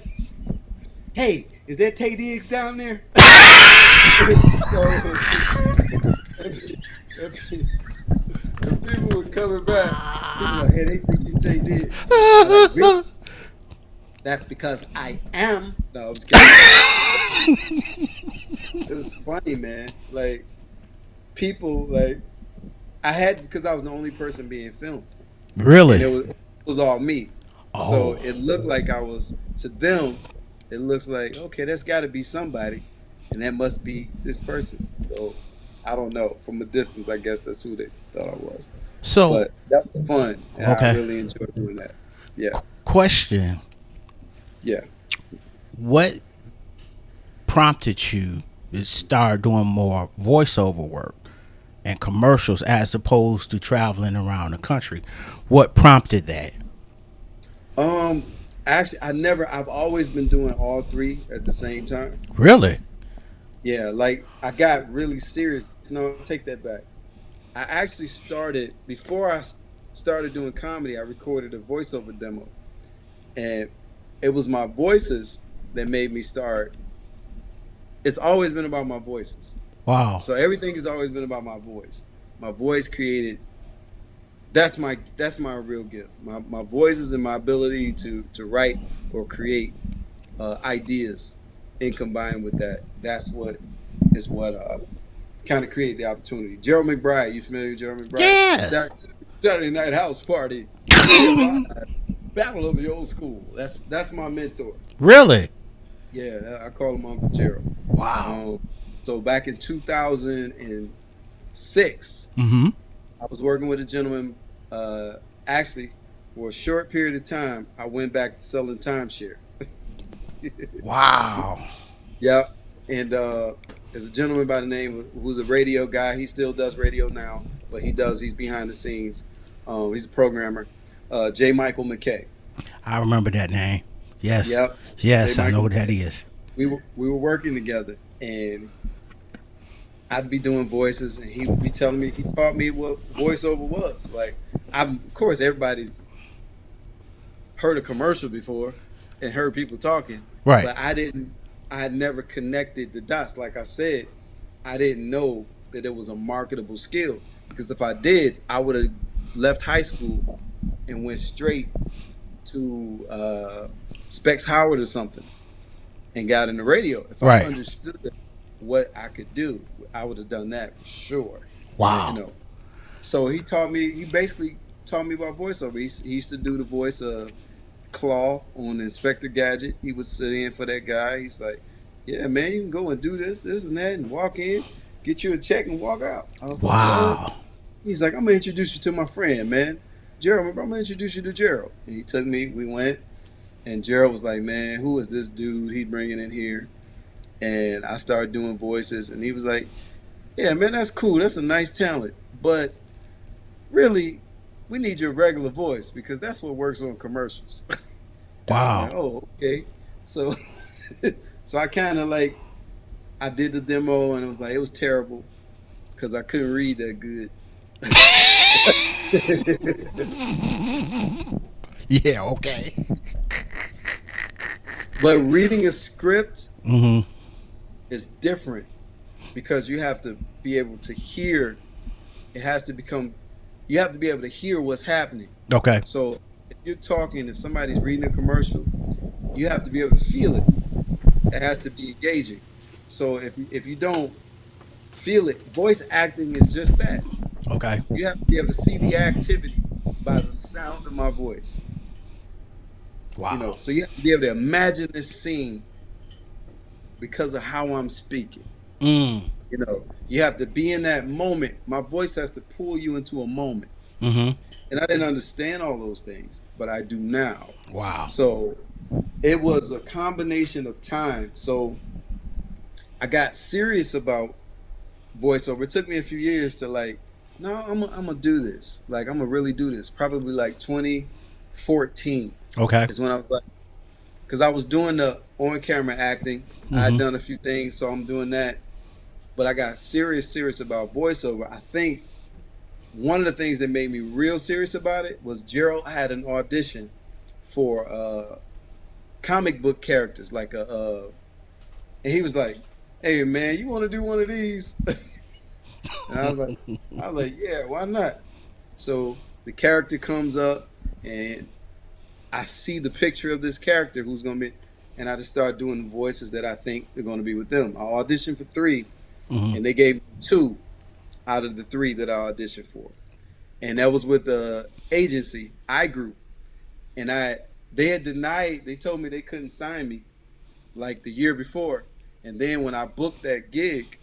"Hey, is that Tay Diggs down there?" And people were coming back. People were like, "Hey, they think you Tay Diggs." Like, really? That's because I am. No, I was kidding. It was funny, man. Like, people, like, because I was the only person being filmed. Really? And it was all me. Oh. So it looked like I was, to them, it looks like, okay, that's got to be somebody, and that must be this person. So I don't know. From a distance, I guess that's who they thought I was. So, but that was fun. And okay. I really enjoyed doing that. Yeah. Question. Yeah. What prompted you to start doing more voiceover work and commercials as opposed to traveling around the country? What prompted that? Actually, I've always been doing all three at the same time. Really? Yeah, like I got really serious. No, take that back. I actually started, before I started doing comedy, I recorded a voiceover demo. And it was my voices that made me start. It's always been about my voices. Wow. So everything has always been about my voice. My voice created, that's my real gift. My voices and my ability to write or create ideas and combine with that. That's what kind of created the opportunity. Gerald McBride, you familiar with Gerald McBride? Yes. Saturday Night House Party. Battle of the Old School. That's my mentor. Really? Yeah, I call him Uncle Gerald. Wow. So back in 2006, Mm-hmm. I was working with a gentleman. Actually, for a short period of time, I went back to selling timeshare. Wow. Yeah, and there's a gentleman by the name who's a radio guy. He still does radio now, but he's behind the scenes. He's a programmer. J. Michael McKay. I remember that name. Yes. Yep, J. Yes, I know Michael who that McKay. is. We were working together, and I'd be doing voices, and he would be telling me. He taught me what voiceover was. Like, of course, everybody's heard a commercial before and heard people talking, Right. but I didn't. I had never connected the dots. Like I said, I didn't know that it was a marketable skill, because if I did, I would have left high school and went straight to Specs Howard or something and got in the radio. If I Right. understood what I could do, I would have done that for sure. Wow. You know. So he taught me. He basically taught me about voiceover. He used to do the voice of Claw on Inspector Gadget. He would sit in for that guy. He's like, "Yeah, man, you can go and do this, this, and that, and walk in, get you a check, and walk out." I was like, "What?" Wow. He's like, "I'm gonna introduce you to my friend, man, Gerald. I'm gonna introduce you to Gerald." And he took me. We went, and Gerald was like, "Man, who is this dude he bringing in here?" And I started doing voices, and he was like, "Yeah, man, that's cool. That's a nice talent, but really, we need your regular voice, because that's what works on commercials." And I was like, Wow. "Oh, okay." So, so I kind of like I did the demo, and it was terrible because I couldn't read that good. Yeah, okay. But reading a script Mm-hmm. is different, because you have to be able to hear. It has to become. You have to be able to hear what's happening. Okay. So if you're talking, if somebody's reading a commercial, you have to be able to feel it. It has to be engaging. So if you don't feel it, voice acting is just that. Okay. You have to be able to see the activity by the sound of my voice. Wow. So you have to be able to imagine this scene because of how I'm speaking. Mm. You have to be in that moment. My voice has to pull you into a moment. Mm-hmm. And I didn't understand all those things, but I do now. Wow. So it was a combination of time. So I got serious about voiceover. It took me a few years to like, no, I'm gonna do this. Like, I'm gonna really do this. Probably like 2014 Okay. is when I was like, because I was doing the on-camera acting. I had Mm-hmm. done a few things, so I'm doing that. But I got serious about voiceover. I think one of the things that made me real serious about it was Gerald had an audition for comic book characters, like and he was like, "Hey man, you want to do one of these?" And I was like, "Yeah, why not?" So the character comes up, and I see the picture of this character who's gonna be, and I just start doing the voices that I think are gonna be with them. I auditioned for 3, Mm-hmm. and they gave me 2 out of the 3 that I auditioned for, and that was with the agency I Group, and they had denied. They told me they couldn't sign me like the year before, and then when I booked that gig,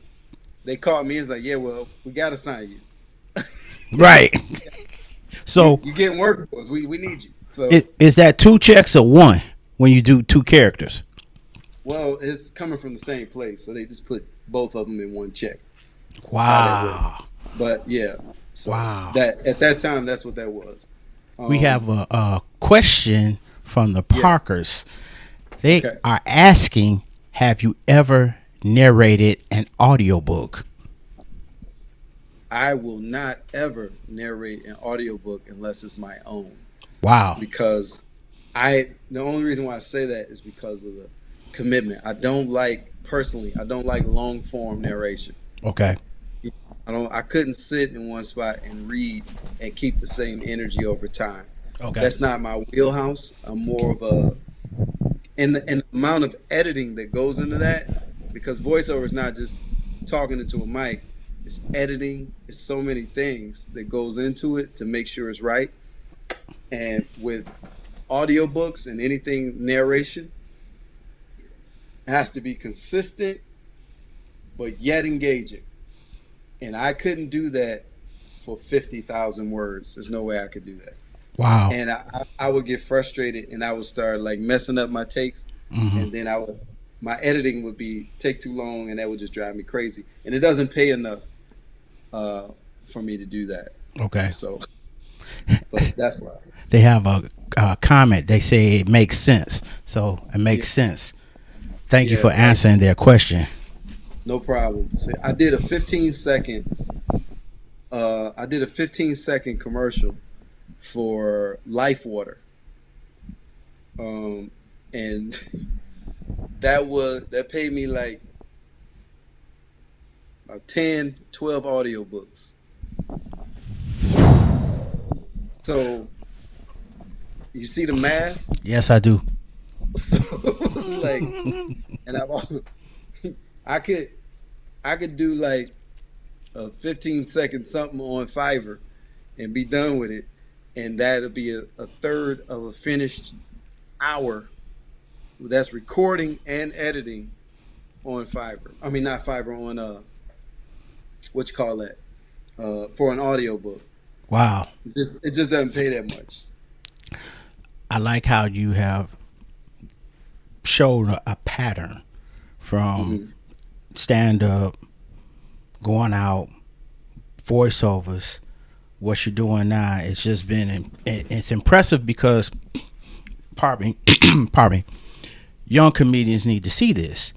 they called me and was like, "Yeah, well, we gotta sign you. Right. So You getting work for us. We need you." So, is that 2 checks or 1 when you do 2 characters? well, it's coming from the same place, so they just put both of them in one check. That's how that works. Wow. But yeah, so Wow. that at that time, that's what that was. We have a question from the Yeah. Parkers. They Okay. are asking, have you ever narrated an audiobook? I will not ever narrate an audiobook unless it's my own, Wow. because the only reason why I say that is because of the commitment. I don't like long form narration. Okay. I couldn't sit in one spot and read and keep the same energy over time. Okay. That's not my wheelhouse. I'm more of and the amount of editing that goes into that, because voiceover is not just talking into a mic. It's editing. It's so many things that goes into it to make sure it's right. And with audiobooks and anything narration, it has to be consistent but yet engaging. And I couldn't do that for 50,000 words. There's no way I could do that. Wow. And I would get frustrated, and I would start like messing up my takes, and then my editing would be take too long, and that would just drive me crazy. And it doesn't pay enough for me to do that. Okay. So, but that's why. They have a comment. They say it makes sense. So it makes sense. Thank you for answering their question. No problem. See, I did a 15-second. I did a 15-second commercial for Life Water, and that paid me like 10, 12 audiobooks. So you see the math? Yes, I do. So it was like, and I could do like a 15-second something on Fiverr and be done with it, and that'll be a third of a finished hour. That's recording and editing on Fiverr. I mean, not Fiverr, on what you call that, for an audiobook. Wow. It just doesn't pay that much. I like how you have shown a pattern from stand up, going out, voiceovers, what you're doing now. It's just been, it's impressive because, pardon me, young comedians need to see this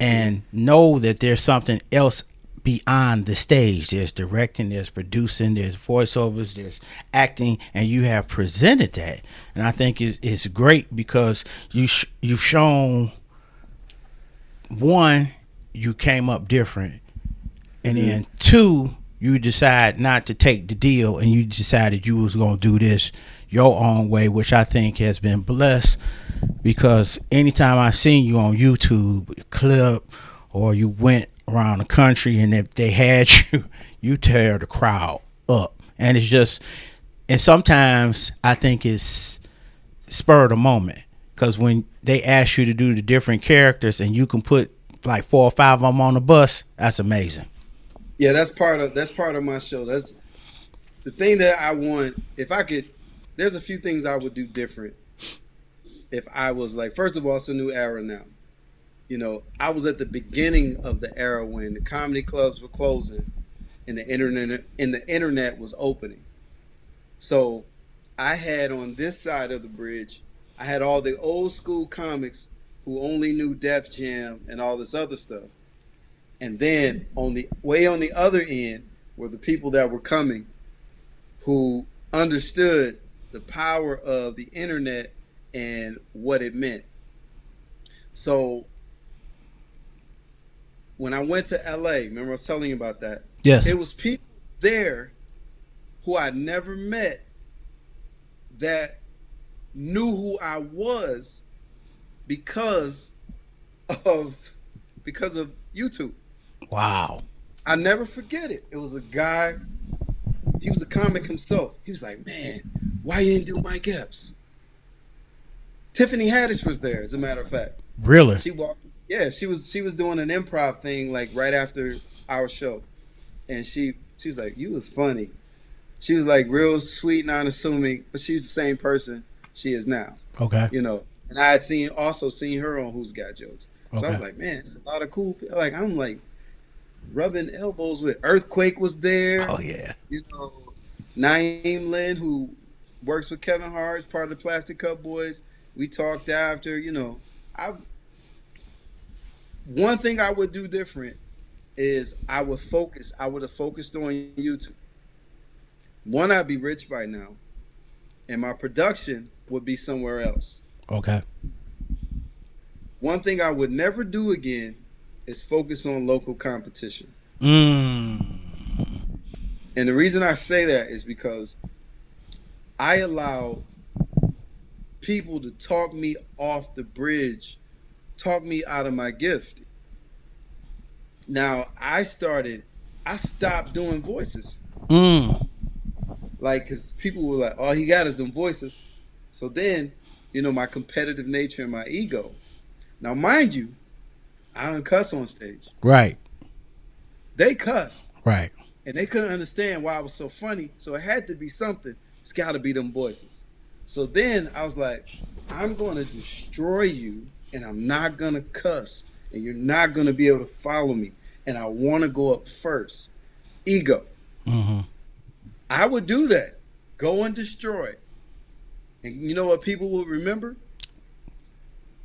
and know that there's something else beyond the stage. There's directing, there's producing, there's voiceovers, there's acting, and you have presented that. And I think it's great because you've shown, one, you came up different, and then two, you decide not to take the deal, and you decided you was going to do this your own way, which I think has been blessed, because anytime I've seen you on YouTube clip, or you went around the country, and if they had you tear the crowd up. And it's just, and sometimes I think it's spur of the moment, because when they ask you to do the different characters and you can put like 4 or 5 of them on the bus, that's amazing. Yeah, that's part of my show. That's the thing that I want. If I could, there's a few things I would do different if I was like, first of all, it's a new era now. You know, I was at the beginning of the era when the comedy clubs were closing and the internet was opening. So I had, on this side of the bridge, I had all the old school comics who only knew Def Jam and all this other stuff. And then on the other end were the people that were coming who understood the power of the internet and what it meant. So when I went to LA, remember I was telling you about that? Yes. It was people there who I never met that knew who I was because of YouTube. Wow. I never forget it. It was a guy, he was a comic himself. He was like, man, why you didn't do Mike Epps? Tiffany Haddish was there, as a matter of fact. Really? She walked. Yeah, she was doing an improv thing like right after our show, and she was like, "You was funny." She was like real sweet and unassuming, but she's the same person she is now. Okay. You know, and I had also seen her on Who's Got Jokes, so I was like, "Man, it's a lot of cool." Like I'm like rubbing elbows with Earthquake was there. Oh yeah. You know, Naeem Lynn, who works with Kevin Hart, part of the Plastic Cup Boys. We talked after. You know, one thing I would do different is I would have focused on YouTube. One, I'd be rich by now, and my production would be somewhere else. Okay. One thing I would never do again is focus on local competition. And the reason I say that is because I allow people to talk me off the bridge, talk me out of my gift. Now I stopped doing voices. Like, cause people were like, all he got is them voices. So then, you know, my competitive nature and my ego. Now, mind you, I don't cuss on stage. Right. They cussed. Right. And they couldn't understand why I was so funny. So it had to be something. It's got to be them voices. So then I was like, I'm going to destroy you and I'm not going to cuss and you're not going to be able to follow me. And I want to go up first. Ego. Mm-hmm. I would do that. Go and destroy. And you know what people will remember?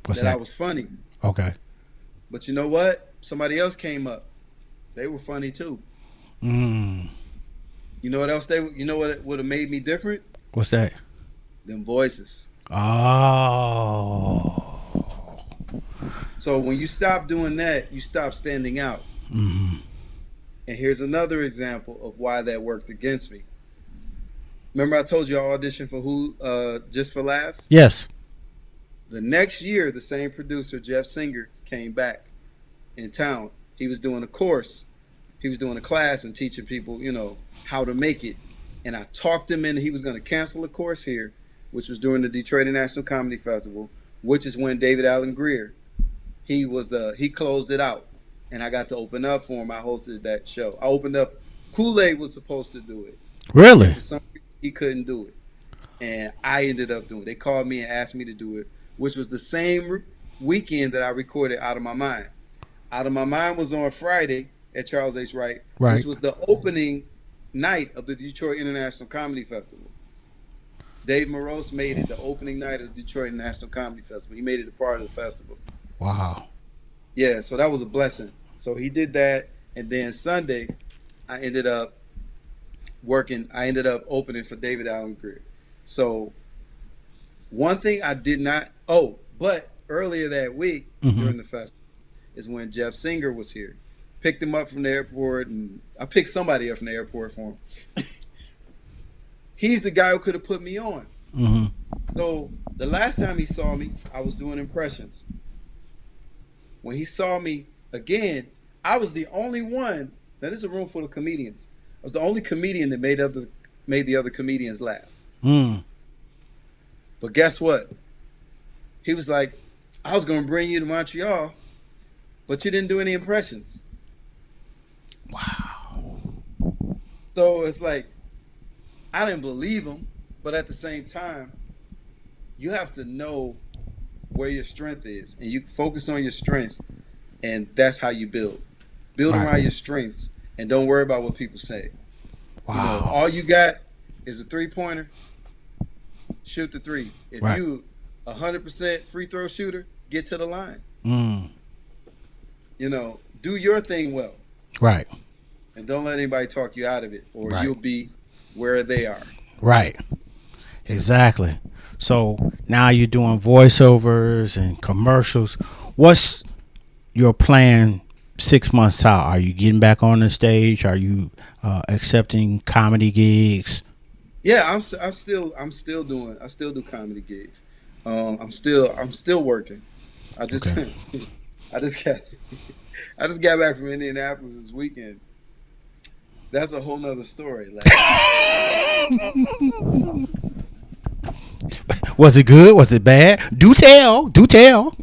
What's that? I was funny. Okay. But you know what? Somebody else came up. They were funny too. Mm. You know what else you know what would have made me different? What's that? Them voices. Oh. So when you stop doing that, you stop standing out. Mm-hmm. And here's another example of why that worked against me. Remember I told you I auditioned for Who Just for Laughs? Yes. The next year, the same producer, Jeff Singer, came back in town. He was doing a course. He was doing a class and teaching people, you know, how to make it. And I talked him into he was going to cancel a course here, which was during the Detroit International Comedy Festival, which is when David Alan Grier, he closed it out. And I got to open up for him. I hosted that show. I opened up. Coulier was supposed to do it. Really? For some reason, he couldn't do it. And I ended up doing it. They called me and asked me to do it, which was the same weekend that I recorded Out of My Mind. Out of My Mind was on Friday at Charles H. Wright, which was the opening night of the Detroit International Comedy Festival. Dave Morose made it the opening night of the Detroit International Comedy Festival. He made it a part of the festival. Wow. Yeah, so that was a blessing. So he did that, and then Sunday, I ended up opening for David Alan Grier. So one thing I did not. But earlier that week during the festival is when Jeff Singer was here. Picked him up from the airport, and I picked somebody up from the airport for him. He's the guy who could have put me on. Mm-hmm. So the last time he saw me, I was doing impressions. When he saw me again, I was the only one. Now this is a room full of comedians. I was the only comedian that made the other comedians laugh. Mm. But guess what? He was like, I was going to bring you to Montreal, but you didn't do any impressions. Wow. So it's like, I didn't believe him, but at the same time, you have to know where your strength is, and you focus on your strengths, and that's how you build. Build around your strengths, and don't worry about what people say. Wow. You know, all you got is a 3-pointer. Shoot the 3. If you 100% free throw shooter, get to the line. Mm. You know, do your thing well. Right. And don't let anybody talk you out of it, or you'll be where they are. Right. Exactly. So now you're doing voiceovers and commercials. What's your plan 6 months out? Are you getting back on the stage? Are you accepting comedy gigs? Yeah, I still do comedy gigs. I'm still working. I just got back from Indianapolis this weekend. That's a whole nother story. Like, was it good? Was it bad? Do tell. Do tell.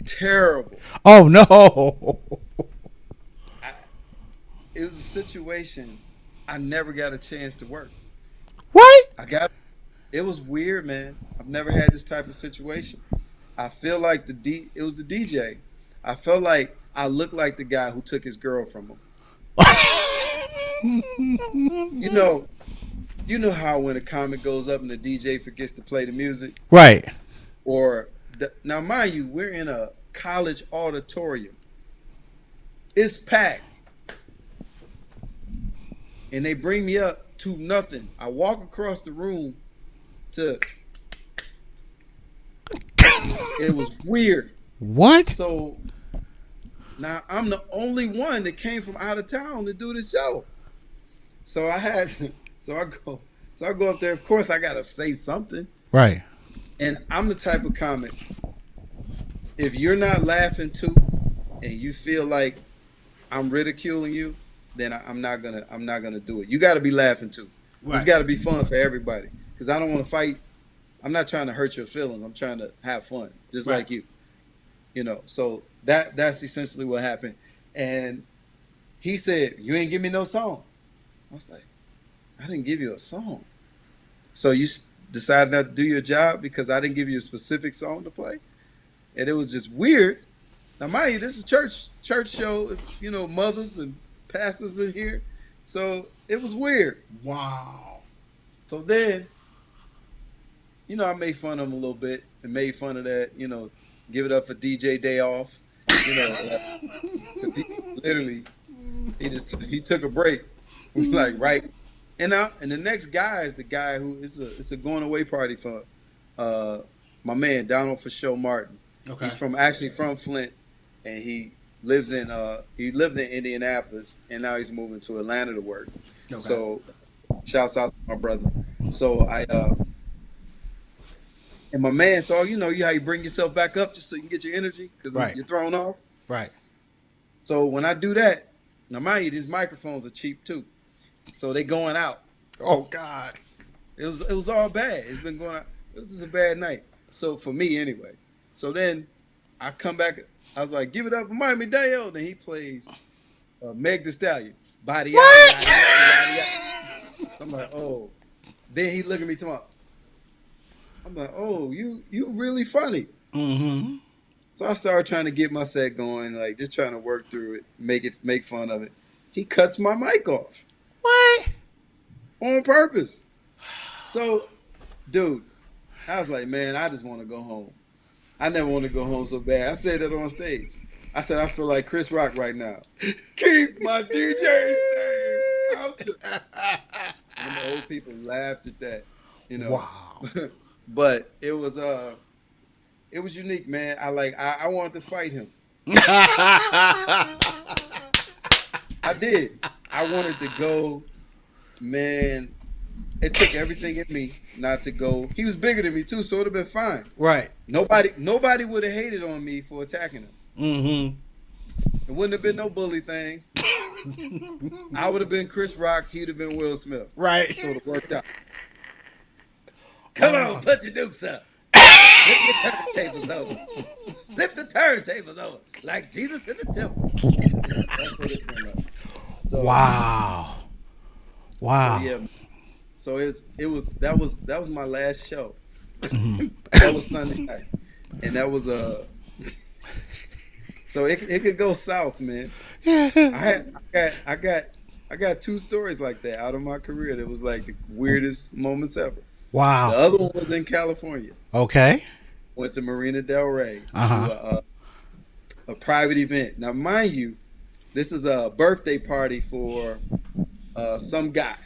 Terrible. Oh no. It was a situation I never got a chance to work. What? It was weird, man. I've never had this type of situation. I feel like it was the DJ. I felt like I looked like the guy who took his girl from him. You know how when a comic goes up and the DJ forgets to play the music? Right. Now, mind you, we're in a college auditorium. It's packed. And they bring me up to nothing. I walk across the room to... It was weird. What? So now I'm the only one that came from out of town to do the show. So I go up there. Of course, I gotta say something. Right. And I'm the type of comic. If you're not laughing too, and you feel like I'm ridiculing you, then I'm not gonna do it. You got to be laughing too. Right. It's got to be fun for everybody. Because I don't want to fight. I'm not trying to hurt your feelings. I'm trying to have fun, just like you. You know. So that's essentially what happened. And he said, "You ain't give me no song." I was like, "I didn't give you a song. So you decided not to do your job because I didn't give you a specific song to play?" And it was just weird. Now, mind you, this is church show. It's, you know, mothers and pastors in here. So it was weird. Wow. So then, you know, I made fun of him a little bit and made fun of that, you know, give it up for DJ Day Off. You know, literally, he took a break. Like, right. And the next guy is the guy who it's a going away party for my man Donald for Show Martin. Okay. He's actually from Flint, and he lived in Indianapolis, and now he's moving to Atlanta to work. Okay. So shouts out to my brother. So and my man, so you know how you bring yourself back up just so you can get your energy because you're thrown off. Right. So when I do that, now mind you, these microphones are cheap too. So they going out. Oh God. It was all bad. It's been going out. This is a bad night. So for me anyway. So then I come back. I was like, "Give it up for Mike McDaniel." Then he plays Meg Thee Stallion. Body what? I'm like, oh. Then he look at me tomorrow. I'm like, oh, you really funny. Mm-hmm. So I started trying to get my set going, like just trying to work through it, make fun of it. He cuts my mic off. What? On purpose. So, dude, I was like, man, I just want to go home. I never want to go home so bad. I said that on stage. I said, I feel like Chris Rock right now. Keep my DJ's name out there. And the old people laughed at that, you know. Wow. But it was unique, man. I wanted to fight him. I did. I wanted to go, man. It took everything in me not to go. He was bigger than me too, so it would have been fine. Right. Nobody would have hated on me for attacking him. Mm-hmm. It wouldn't have been no bully thing. I would have been Chris Rock. He'd have been Will Smith. Right. So it worked out. Come on, put your dukes up. Flip your turntables over. Flip the turntables over like Jesus in the temple. That's what it came up. So, wow. So yeah. So that was my last show. That was Sunday night, and that was so it could go south, man. I got 2 stories like that out of my career. That was like the weirdest moments ever. Wow. The other one was in California. Okay. Went to Marina Del Rey to a private event. Now, mind you, this is a birthday party for some guy.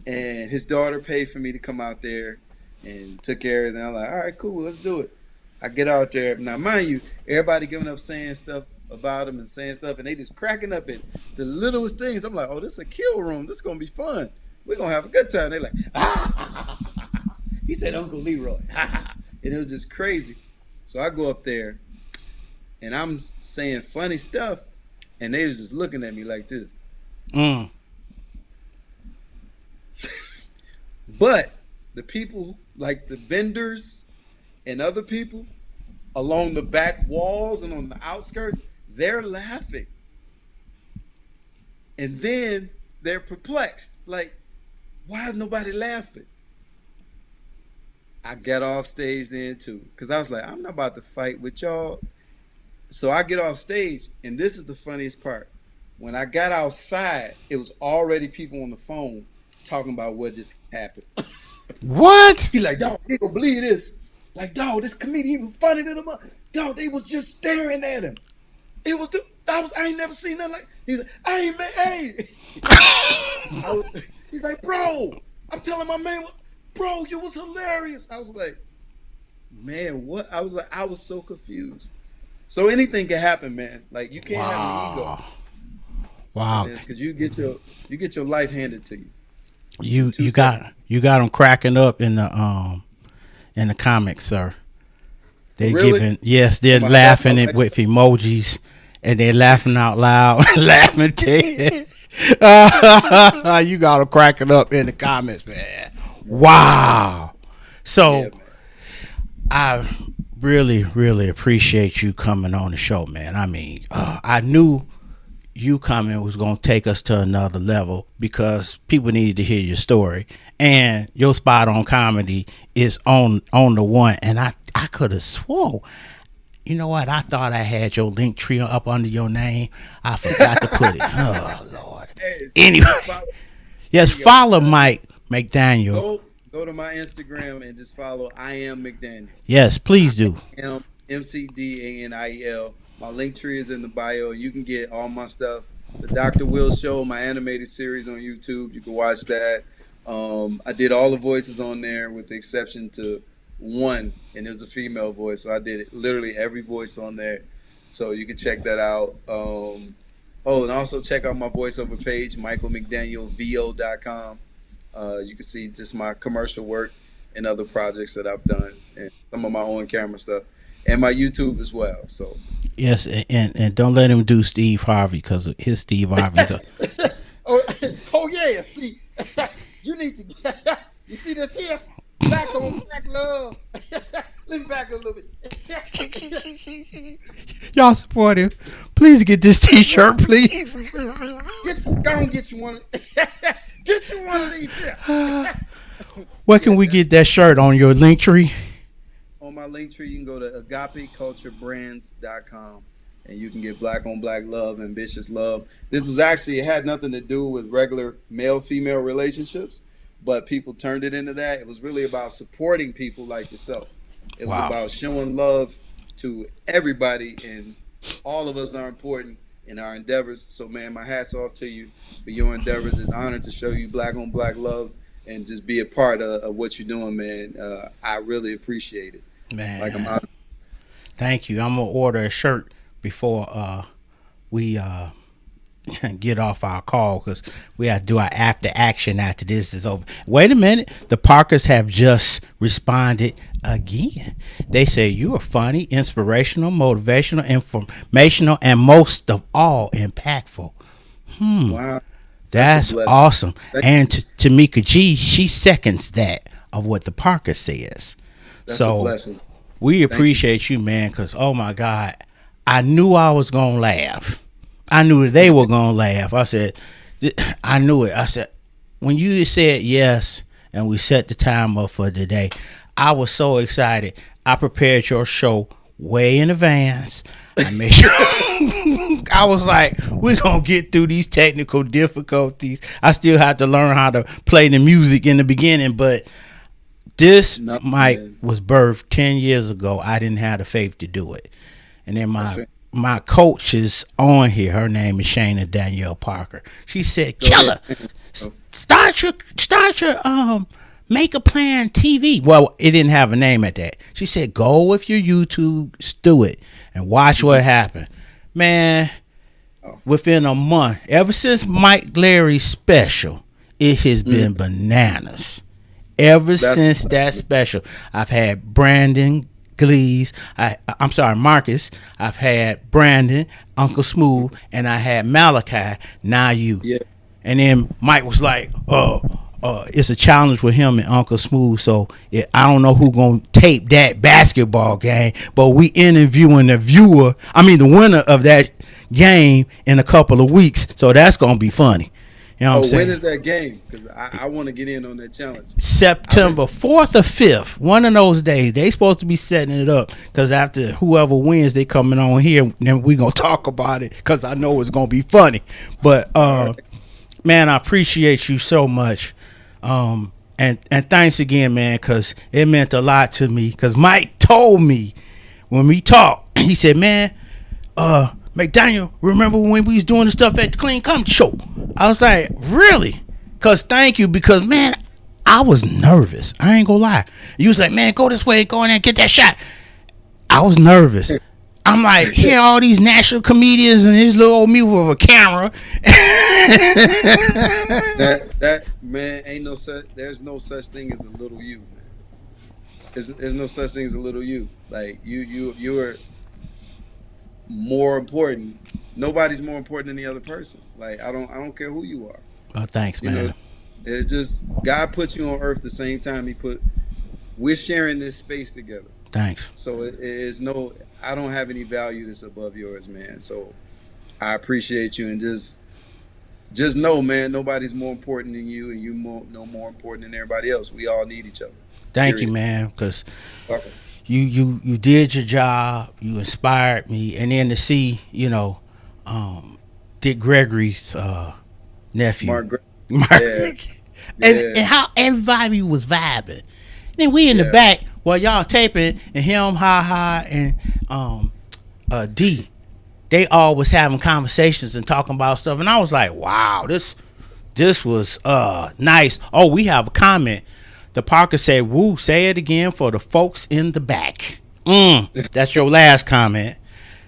And his daughter paid for me to come out there and took care of it. And I'm like, all right, cool, let's do it. I get out there. Now, mind you, everybody giving up saying stuff about him and saying stuff, and they just cracking up at the littlest things. I'm like, oh, this is a kill room. This is going to be fun. We're going to have a good time. They're like, ah. He said Uncle Leroy. And it was just crazy. So I go up there, and I'm saying funny stuff, and they was just looking at me like this. But the people, like the vendors and other people along the back walls and on the outskirts, they're laughing. And then they're perplexed. Like, why is nobody laughing? I got off stage then too, because I was like, I'm not about to fight with y'all. So I get off stage, and this is the funniest part. When I got outside, it was already people on the phone talking about what just happened. What? He like, dog, you gonna believe this? Like, dog, this comedian was funny to them. Dog, they was just staring at him. It was I ain't never seen nothing like. He's like, hey man, hey. He's like, bro, I'm telling my man, bro, you was hilarious. I was like, man, what? I was so confused. So anything can happen, man. Like, you can't have an ego. Wow. Because you get your life handed to you. You got them cracking up in the comics, sir. They're really? They're laughing with emojis, and they're laughing out loud, laughing to you got them cracking up in the comments, man. Wow. So, yeah, I really, really appreciate you coming on the show, man. I mean, I knew you coming was going to take us to another level because people needed to hear your story, and your spot on comedy is on the one. And I could have swore, you know what, I thought I had your link tree up under your name. I forgot to put it. Oh Lord. Hey, Anyway, follow, yes, there you follow go. Mike McDaniel. Go to my Instagram and just follow I am McDaniel. Yes, please do. McDaniel. My link tree is in the bio. You can get all my stuff. The Dr. Will Show, my animated series on YouTube. You can watch that. I did all the voices on there with the exception to one, and it was a female voice. So I did literally every voice on there. So you can check that out. And also check out my voiceover page, michaelmcdanielvo.com. You can see just my commercial work and other projects that I've done, and some of my own camera stuff, and my YouTube as well. So Yes, and don't let him do Steve Harvey because his Steve Harvey's a oh yeah, see, you need to you see this here, black on black love. Let me back a little bit. y'all support him. Please get this T-shirt, please. Go and get you one. Get you one of these here. Where can we get that shirt on your link tree? On my link tree, you can go to agapeculturebrands.com and you can get black on black love, ambitious love. This was actually, it had nothing to do with regular male-female relationships, but people turned it into that. It was really about supporting people like yourself. It was about showing love to everybody, and all of us are important in our endeavors. So, man, my hat's off to you for your endeavors. It's an honor to show you black on black love and just be a part of what you're doing, man. I really appreciate it. Man, like I'm out. Thank you. I'm gonna order a shirt before we get off our call because we have to do our after action after this is over. Wait a minute, the Parkers have just responded again. They say you are funny, inspirational, motivational, informational, and most of all impactful. Wow. That's awesome. And Tamika G, she seconds that of what the Parker says. That's so a blessing. We appreciate you, man, because, oh, my God, I knew I was going to laugh. I knew they were going to laugh. I said, I knew it. I said, when you said yes and we set the time up for today, I was so excited. I prepared your show way in advance. I made sure I was like, we're going to get through these technical difficulties. I still have to learn how to play the music in the beginning, but this mic was birthed 10 years ago. I didn't have the faith to do it. And then my coach is on here. Her name is Shana Danielle Parker. She said, Killer, start your Make a Plan TV. Well, it didn't have a name at that. She said, go with your YouTube, do it, and watch what happened. Man, within a month, ever since Mike Larry's special, it has been bananas. Ever since that special, I've had Brandon Glees. Marcus. I've had Brandon, Uncle Smooth, and I had Malachi. Now you. Yeah. And then Mike was like, it's a challenge with him and Uncle Smooth. So I don't know who gonna tape that basketball game, but we interviewing the winner of that game in a couple of weeks. So that's gonna be funny. You know what I'm saying? When is that game? Because I want to get in on that challenge. September 4th or 5th. One of those days. They supposed to be setting it up because after whoever wins, they coming on here and then we going to talk about it because I know it's going to be funny. But, man, I appreciate you so much. And thanks again, man, because it meant a lot to me. Because Mike told me when we talked, he said, man, McDaniel, remember when we was doing the stuff at the Clean Comedy Show? I was like, really? Thank you, because, man, I was nervous. I ain't gonna lie. You was like, man, go this way, go in there and get that shot. I was nervous. I'm like, here all these national comedians and this little old me with a camera. that man, there's no such thing as a little you, man. There's no such thing as a little you. Like you're more important. Nobody's more important than the other person. Like I don't care who you are. Oh, thanks, man. You know, it's just God put you on earth the same time we're sharing this space together. Thanks. So it is I don't have any value that's above yours, man. So I appreciate you, and just know, man, nobody's more important than you, and you no more important than everybody else. We all need each other. Thank you, man, because you did your job. You inspired me, and then to see, Dick Gregory's nephew, Mark. Yeah. And how everybody was vibing. And then we in the back while y'all taping, and him, and D, they all was having conversations and talking about stuff, and I was like, wow, this was nice. Oh, we have a comment. The Parker said, "Woo, say it again for the folks in the back." That's your last comment.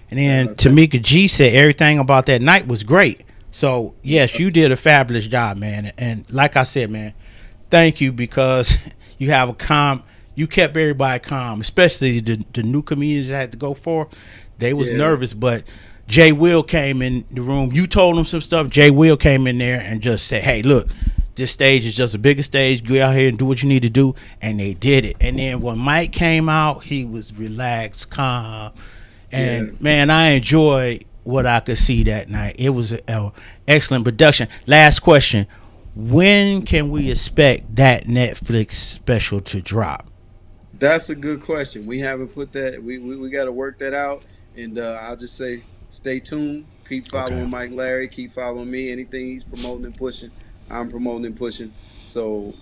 And then Tamika G said everything about that night was great. So yes, you did a fabulous job, man. And like I said, man, thank you, because you have you kept everybody calm, especially the new comedians that had to go for. They was nervous, but Jay Will came in the room. You told him some stuff. Jay Will came in there and just said, "Hey, look, this stage is just a bigger stage. Go out here and do what you need to do." And they did it. And then when Mike came out, he was relaxed, calm. And man, I enjoyed what I could see that night. It was an excellent production. Last question. When can we expect that Netflix special to drop? That's a good question. We haven't put that. We got to work that out. And I'll just say, stay tuned. Keep following Mike Larry. Keep following me. Anything he's promoting and pushing, I'm promoting and pushing. So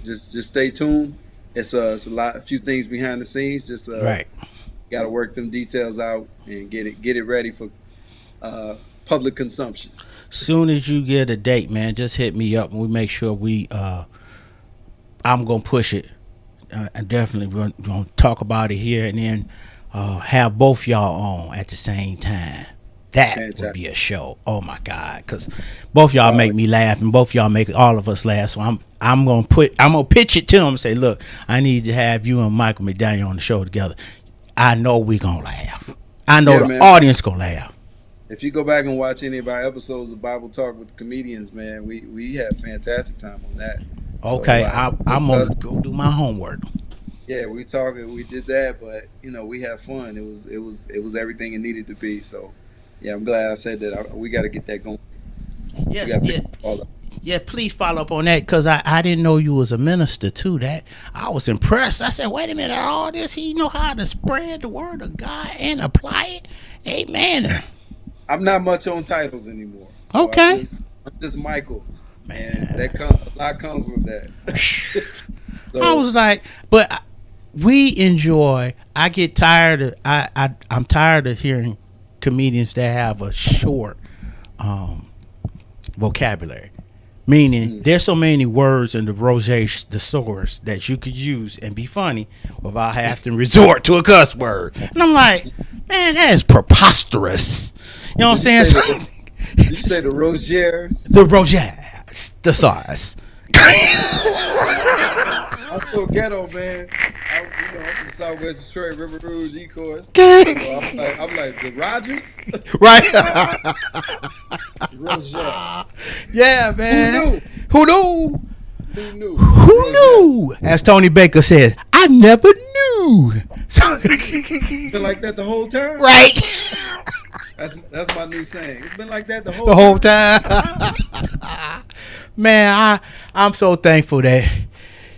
just stay tuned. It's a few things behind the scenes. Just got to work them details out and get it ready for public consumption. Soon as you get a date, man, just hit me up and we make sure I'm gonna push it. And definitely we're gonna talk about it here, and then have both y'all on at the same time. That would be a show. Oh my God, because both y'all make me laugh, and both y'all make all of us laugh. So I'm gonna pitch it to them and say, look, I need to have you and Michael McDaniel on the show together. I know we gonna laugh. I know the audience gonna laugh. If you go back and watch any of our episodes of Bible Talk with the comedians, man, we had fantastic time on that. Okay, so, I'm gonna go do my homework. Yeah, we did that, but we had fun. It was everything it needed to be. So yeah, I'm glad I said that. We got to get that going. Yeah, please follow up on that, because I didn't know you was a minister too. That I was impressed. I said, wait a minute, all this, he know how to spread the word of God and apply it. Amen. I'm not much on titles anymore. So okay. I'm just Michael. Man, a lot comes with that. So, I was like, but we enjoy. I get tired of. I'm tired of hearing comedians that have a short vocabulary. Meaning, there's so many words in the thesaurus that you could use and be funny without having to resort to a cuss word. And I'm like, man, that is preposterous. You know what I'm saying? Did you say the Rogers? The Rogers. The sauce. I'm so ghetto, man. I'm from Southwest Detroit, River Rouge, E-Course. So I'm like, the Rogers? Right. Rogers. Yeah, man. Who knew? Who knew? As Tony Baker said, I never knew. It's been like that the whole time? Right. That's my new saying. It's been like that the whole time. Man, I'm so thankful that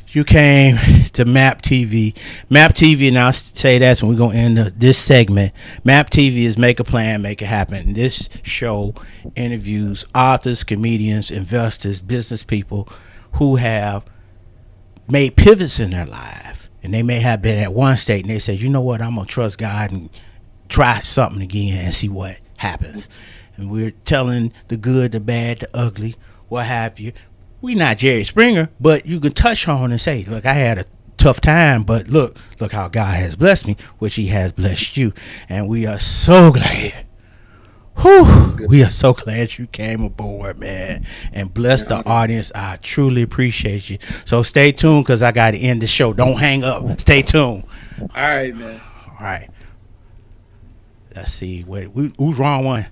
you came to MAP TV. MAP TV, and I'll say that's when we're going to end this segment. MAP TV is make a plan, make it happen. This show interviews authors, comedians, investors, business people who have made pivots in their life. And they may have been at one state and they said, you know what, I'm going to trust God and try something again and see what happens. And we're telling the good, the bad, the ugly, what have you. We not Jerry Springer, but you can touch on and say, look, I had a tough time, but look how God has blessed me, which he has blessed you. And we are so glad. We are so glad you came aboard, man, and bless the audience. I truly appreciate you. So stay tuned, because I got to end the show. Don't hang up. Stay tuned. All right, man. All right. Let's see. Wait, who's wrong one?